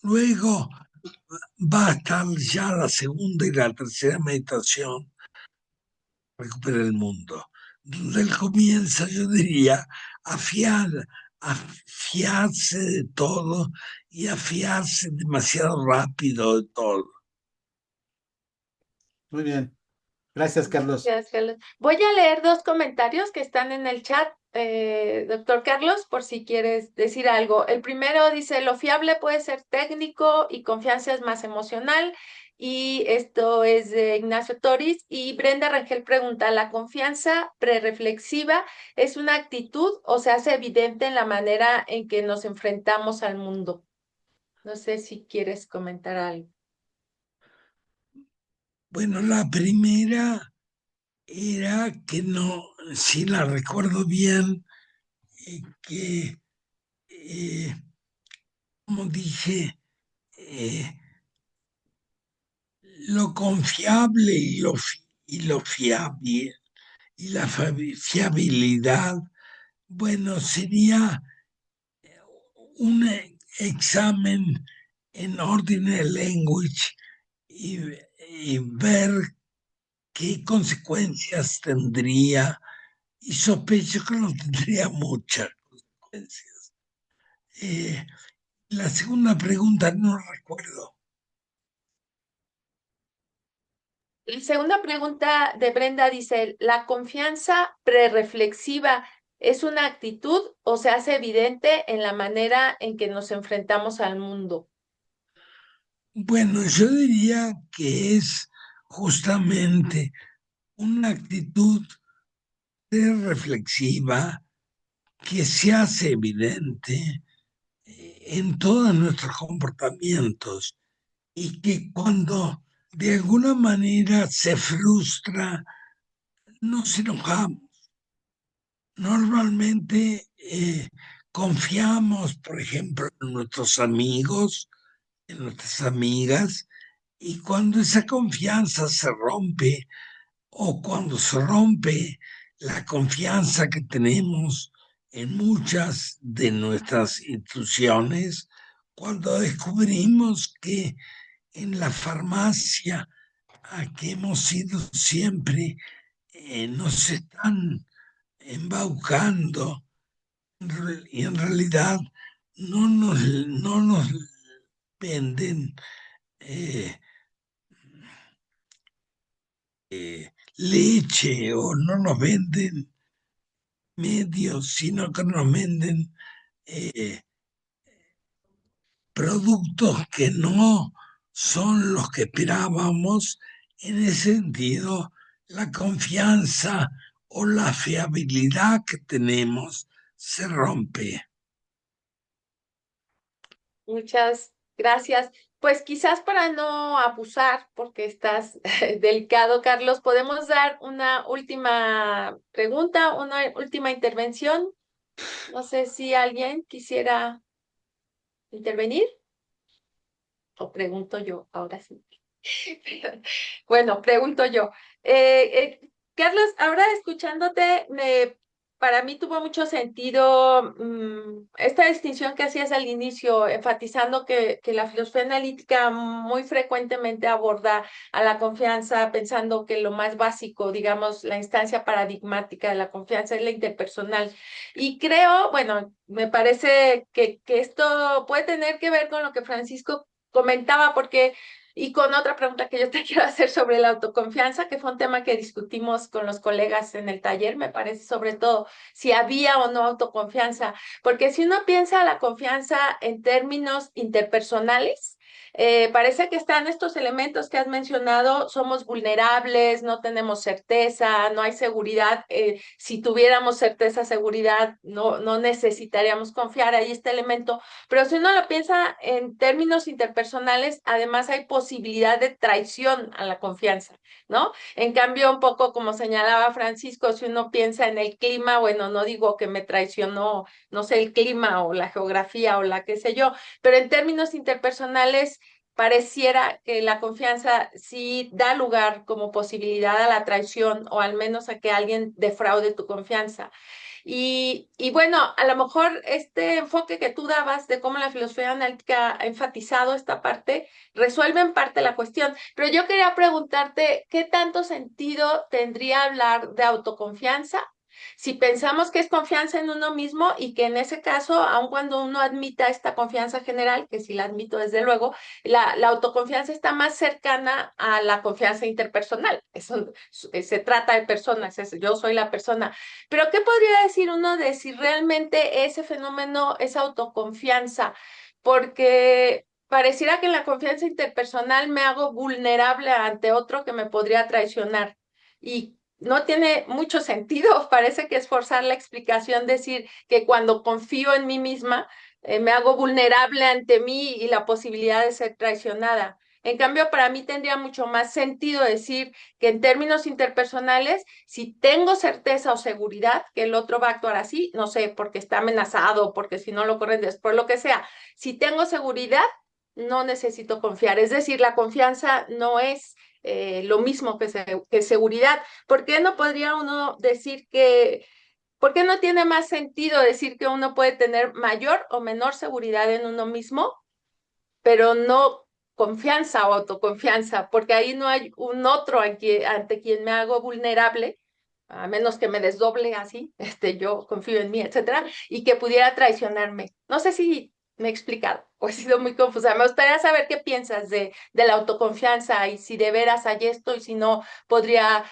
Luego va a estar ya la segunda y la tercera meditación, recupera el mundo, donde él comienza, yo diría, a fiarse de todo y a fiarse demasiado rápido de todo. Muy bien. Gracias, Carlos. Gracias, Carlos. Voy a leer dos comentarios que están en el chat, doctor Carlos, por si quieres decir algo. El primero dice, lo fiable puede ser técnico y confianza es más emocional. Y esto es de Ignacio Toris. Y Brenda Rangel pregunta, ¿la confianza prereflexiva es una actitud o se hace evidente en la manera en que nos enfrentamos al mundo? No sé si quieres comentar algo. Bueno, la primera era que no, si la recuerdo bien, que, como dije, lo confiable y lo fiable y la fiabilidad, bueno, sería un examen en Ordinary Language y ver qué consecuencias tendría, y sospecho que no tendría muchas consecuencias. La segunda pregunta no recuerdo. La segunda pregunta de Brenda dice, ¿la confianza prereflexiva es una actitud o se hace evidente en la manera en que nos enfrentamos al mundo? Bueno, yo diría que es justamente una actitud reflexiva que se hace evidente en todos nuestros comportamientos y que cuando de alguna manera se frustra, nos enojamos. Normalmente confiamos, por ejemplo, en nuestros amigos, en nuestras amigas, y cuando esa confianza se rompe o cuando se rompe la confianza que tenemos en muchas de nuestras instituciones, cuando descubrimos que en la farmacia a que hemos ido siempre nos están embaucando y en realidad no nos venden leche o no nos venden medios, sino que nos venden productos que no son los que esperábamos. En ese sentido, la confianza o la fiabilidad que tenemos se rompe. Muchas gracias. Pues quizás para no abusar, porque estás delicado, Carlos, podemos dar una última pregunta, una última intervención. No sé si alguien quisiera intervenir o pregunto yo, ahora sí. Bueno, pregunto yo. Carlos, ahora escuchándote, me para mí tuvo mucho sentido esta distinción que hacías al inicio, enfatizando que la filosofía analítica muy frecuentemente aborda a la confianza, pensando que lo más básico, digamos, la instancia paradigmática de la confianza es la interpersonal. Y creo, bueno, me parece que esto puede tener que ver con lo que Francisco comentaba, porque y con otra pregunta que yo te quiero hacer sobre la autoconfianza, que fue un tema que discutimos con los colegas en el taller, me parece, sobre todo si había o no autoconfianza, porque si uno piensa la confianza en términos interpersonales, parece que están estos elementos que has mencionado, somos vulnerables, no tenemos certeza, no hay seguridad. Si tuviéramos certeza, seguridad, no necesitaríamos confiar, ahí este elemento. Pero si uno lo piensa en términos interpersonales, además hay posibilidad de traición a la confianza, ¿no? En cambio, un poco como señalaba Francisco, si uno piensa en el clima, bueno, no digo que me traicionó, no sé, el clima o la geografía o la qué sé yo, pero en términos interpersonales pareciera que la confianza sí da lugar como posibilidad a la traición o al menos a que alguien defraude tu confianza. Y bueno, a lo mejor este enfoque que tú dabas de cómo la filosofía analítica ha enfatizado esta parte, resuelve en parte la cuestión. Pero yo quería preguntarte, ¿qué tanto sentido tendría hablar de autoconfianza si pensamos que es confianza en uno mismo y que en ese caso, aun cuando uno admita esta confianza general, que sí la admito desde luego, la autoconfianza está más cercana a la confianza interpersonal? Eso, se trata de personas, yo soy la persona. Pero ¿qué podría decir uno de si realmente ese fenómeno es autoconfianza? Porque pareciera que en la confianza interpersonal me hago vulnerable ante otro que me podría traicionar. Y no tiene mucho sentido, parece que es forzar la explicación, decir que cuando confío en mí misma, me hago vulnerable ante mí y la posibilidad de ser traicionada. En cambio, para mí tendría mucho más sentido decir que en términos interpersonales, si tengo certeza o seguridad que el otro va a actuar así, no sé, porque está amenazado, porque si no lo corren después, lo que sea, si tengo seguridad, no necesito confiar. Es decir, la confianza no es lo mismo que seguridad. ¿Por qué no podría uno decir por qué no tiene más sentido decir que uno puede tener mayor o menor seguridad en uno mismo, pero no confianza o autoconfianza, porque ahí no hay un otro ante quien me hago vulnerable, a menos que me desdoble así, yo confío en mí, etcétera, y que pudiera traicionarme? No sé si me he explicado o he sido muy confusa. Me gustaría saber qué piensas de la autoconfianza y si de veras hay esto y si no, podría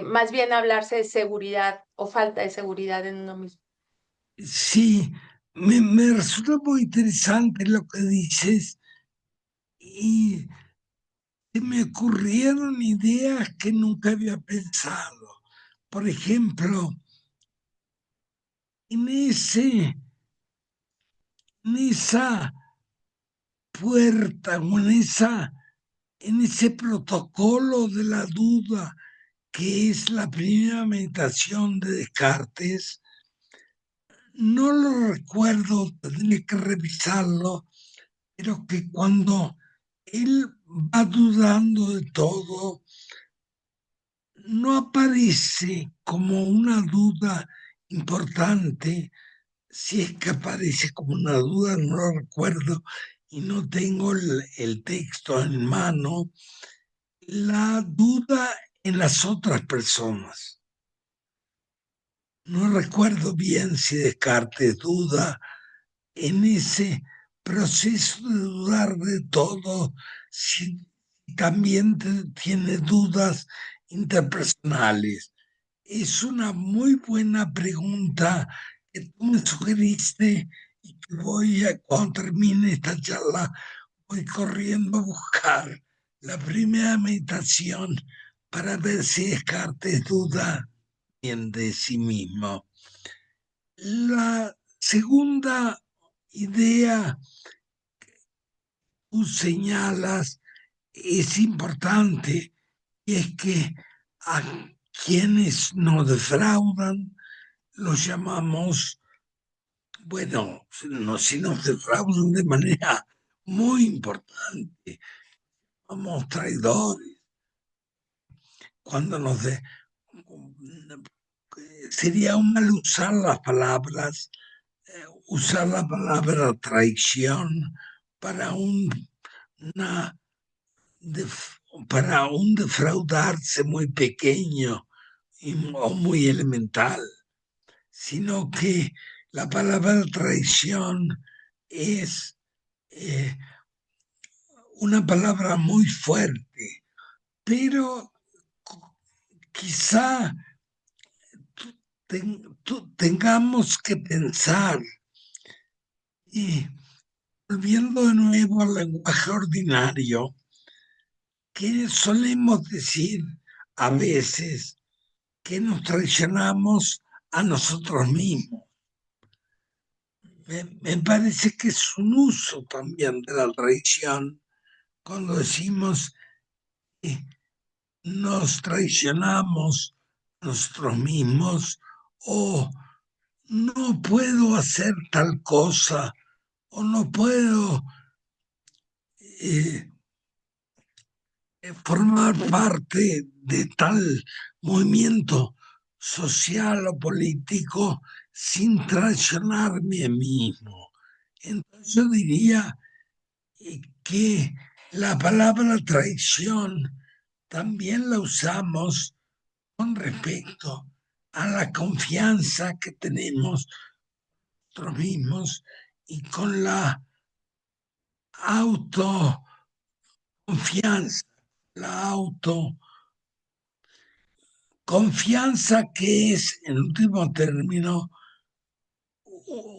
más bien hablarse de seguridad o falta de seguridad en uno mismo. Sí, me resulta muy interesante lo que dices y se me ocurrieron ideas que nunca había pensado. Por ejemplo, en esa puerta o en ese protocolo de la duda que es la primera meditación de Descartes, no lo recuerdo, tendría que revisarlo, pero que cuando él va dudando de todo, no aparece como una duda importante. Si es que aparece como una duda, no lo recuerdo y no tengo el texto en mano, la duda en las otras personas. No recuerdo bien si Descartes duda en ese proceso de dudar de todo, si también tiene dudas interpersonales. Es una muy buena pregunta que tú me sugeriste y que cuando termine esta charla, voy corriendo a buscar la primera meditación para ver si Descartes duda bien de sí mismo. La segunda idea tú señalas es importante y es que a quienes nos defraudan los llamamos, bueno, si nos defraudan de manera muy importante, somos traidores. Cuando sería un mal usar las palabras, usar la palabra traición para una para un defraudarse muy pequeño o muy elemental, sino que la palabra traición es una palabra muy fuerte, pero quizá tengamos que pensar, y volviendo de nuevo al lenguaje ordinario, que solemos decir a veces que nos traicionamos a nosotros mismos. Me parece que es un uso también de la traición cuando decimos que nos traicionamos a nosotros mismos, o no puedo hacer tal cosa, o no puedo eh, formar parte de tal movimiento social o político sin traicionarme a mí mismo. Entonces yo diría que la palabra traición también la usamos con respecto a la confianza que tenemos nosotros mismos y con la autoconfianza, la autoconfianza que es, en último término,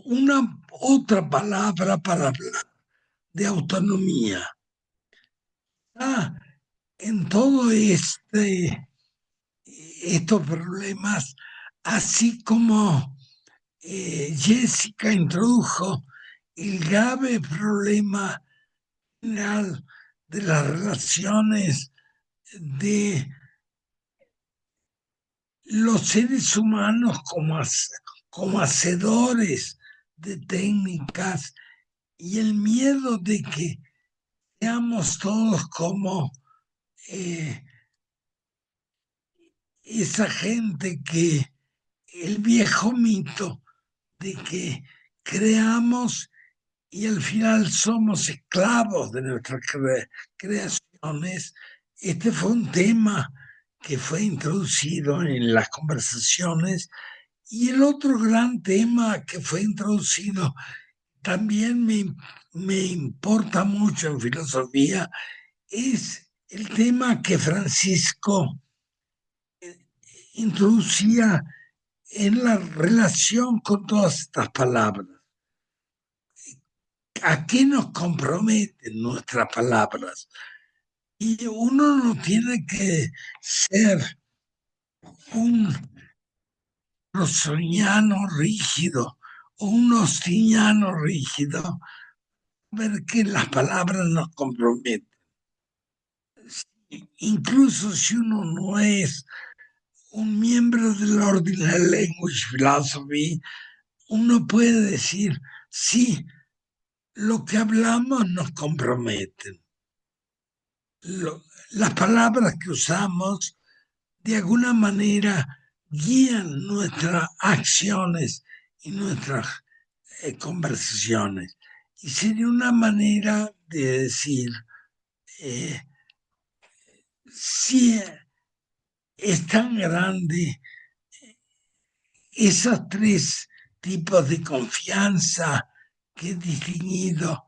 una otra palabra para hablar de autonomía. En todo estos problemas, así como Jessica introdujo el grave problema general de las relaciones de los seres humanos como hacedores de técnicas, y el miedo de que seamos todos como esa gente, que el viejo mito de que creamos y al final somos esclavos de nuestras creaciones. Este fue un tema que fue introducido en las conversaciones, y el otro gran tema que fue introducido también me importa mucho en filosofía, es el tema que Francisco introducía en la relación con todas estas palabras. ¿A qué nos comprometen nuestras palabras? Y uno no tiene que ser un rousseauiano rígido o un austiniano rígido, ver que las palabras nos comprometen. Incluso si uno no es un miembro de la Ordinary Language Philosophy, uno puede decir, sí, lo que hablamos nos comprometen. Las palabras que usamos de alguna manera guían nuestras acciones y nuestras conversaciones. Y sería una manera de decir, si es tan grande esos tres tipos de confianza que he distinguido: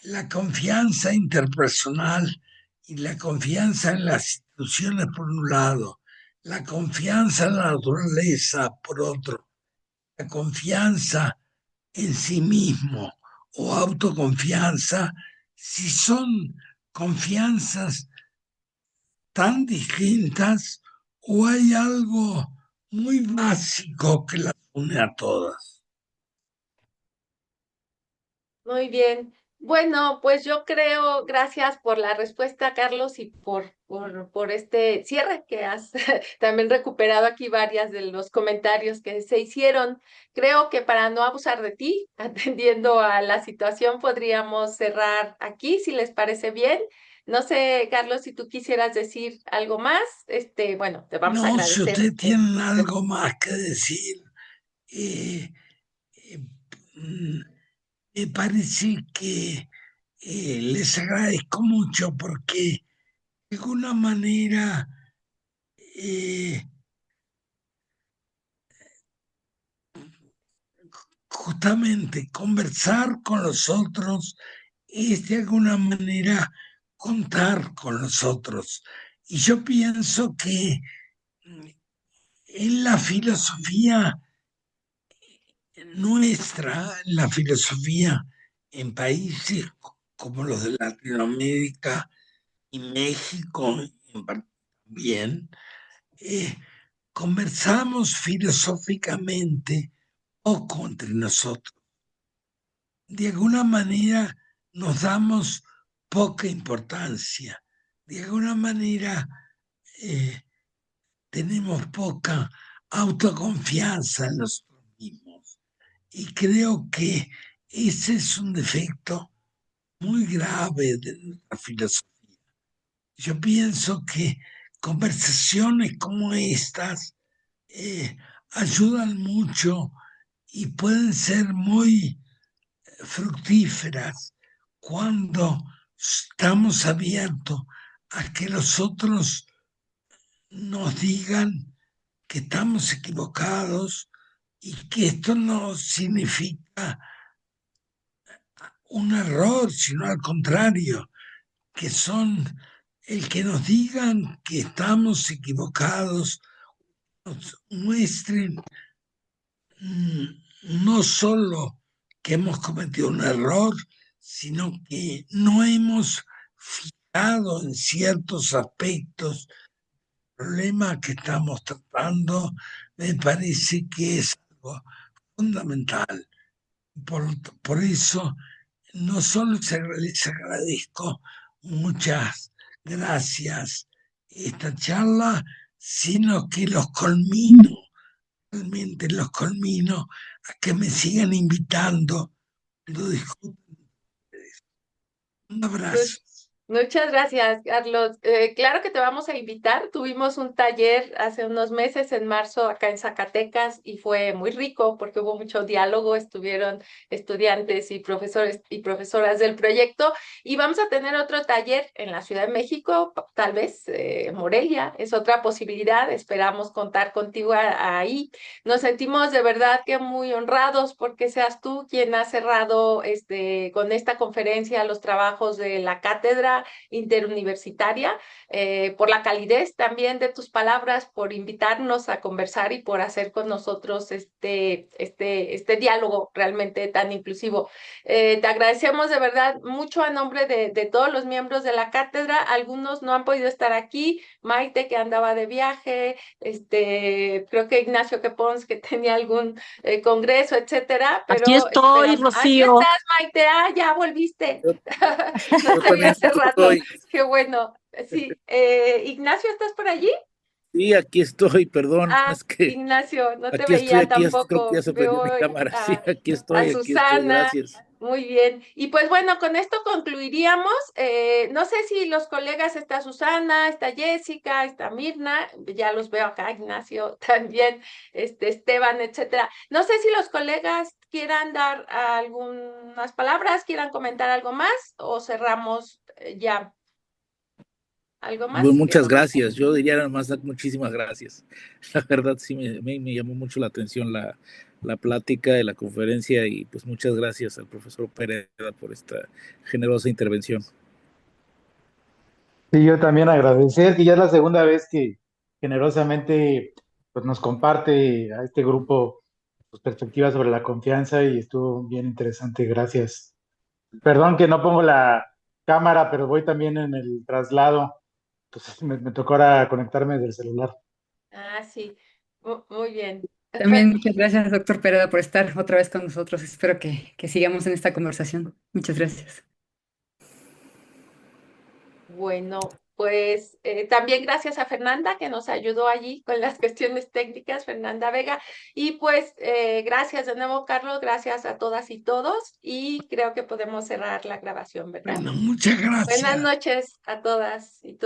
la confianza interpersonal y la confianza en las instituciones por un lado, la confianza en la naturaleza por otro, la confianza en sí mismo o autoconfianza. Si son confianzas tan distintas, o hay algo muy básico que las une a todas. Muy bien. Bueno, pues yo creo, gracias por la respuesta, Carlos, y por este cierre que has también recuperado aquí varias de los comentarios que se hicieron. Creo que para no abusar de ti, atendiendo a la situación, podríamos cerrar aquí, si les parece bien. No sé, Carlos, si tú quisieras decir algo más, bueno, te vamos a No, si agradecer. ustedes tienen algo más que decir, eh, eh, mm, me parece que les agradezco mucho porque de alguna manera eh, justamente conversar con los otros es de alguna manera contar con los otros. Y yo pienso que en la filosofía nuestra, la filosofía en países como los de Latinoamérica y México también, eh, conversamos filosóficamente poco entre nosotros. De alguna manera nos damos poca importancia. De alguna manera tenemos poca autoconfianza en nosotros mismos. Y creo que ese es un defecto muy grave de nuestra filosofía. Yo pienso que conversaciones como estas ayudan mucho y pueden ser muy fructíferas cuando estamos abiertos a que los otros nos digan que estamos equivocados y que esto no significa un error, sino al contrario, que son el que nos digan que estamos equivocados, nos muestren no solo que hemos cometido un error, sino que no hemos fijado en ciertos aspectos el problema que estamos tratando. Me parece que es algo fundamental. Por eso, no solo les agradezco muchas gracias esta charla, sino que los conmino, realmente los conmino a que me sigan invitando cuando discutan. Un abrazo. Muchas gracias, Carlos. Claro que te vamos a invitar. Tuvimos un taller hace unos meses, en marzo, acá en Zacatecas, y fue muy rico porque hubo mucho diálogo. Estuvieron estudiantes y profesores y profesoras del proyecto. Y vamos a tener otro taller en la Ciudad de México, tal vez Morelia. Es otra posibilidad. Esperamos contar contigo ahí. Nos sentimos de verdad que muy honrados porque seas tú quien ha cerrado con esta conferencia los trabajos de la cátedra interuniversitaria, por la calidez también de tus palabras, por invitarnos a conversar y por hacer con nosotros este diálogo realmente tan inclusivo. Te agradecemos de verdad mucho a nombre de todos los miembros de la cátedra. Algunos no han podido estar aquí, Maite, que andaba de viaje, creo que Ignacio Quepons, que tenía algún congreso, etcétera, Aquí pero estoy, esperamos. Aquí Rocío. estás, Maite, ya volviste. Yo, No yo te vi también hace rato, estoy. qué bueno. Sí, Ignacio, ¿estás por allí? Sí, aquí estoy, perdón, Ah, es que Ignacio, no te aquí estoy, veía aquí creo que ya tampoco. se prendió Veo mi cámara. Sí, a aquí estoy, Susana. gracias. Muy bien. Y pues bueno, con esto concluiríamos. No sé si los colegas, está Susana, está Jessica, está Mirna, ya los veo acá, Ignacio también, Esteban, etcétera. No sé si los colegas quieran dar algunas palabras, quieran comentar algo más o cerramos ya. ¿Algo Bueno, más? muchas gracias. Yo diría nada más muchísimas gracias. La verdad sí me llamó mucho la atención la plática de la conferencia y pues muchas gracias al profesor Pérez por esta generosa intervención. Sí, yo también agradecer que ya es la segunda vez que generosamente pues, nos comparte a este grupo sus perspectivas sobre la confianza y estuvo bien interesante, gracias. Perdón que no pongo la cámara, pero voy también en el traslado, entonces me tocó ahora conectarme del celular. Ah, sí, muy bien. También muchas gracias, doctor Pereda, por estar otra vez con nosotros. Espero que sigamos en esta conversación. Muchas gracias. Bueno, pues también gracias a Fernanda que nos ayudó allí con las cuestiones técnicas, Fernanda Vega. Y pues gracias de nuevo, Carlos, gracias a todas y todos. Y creo que podemos cerrar la grabación, ¿verdad? Bueno, muchas Buenas gracias. noches a todas y todos.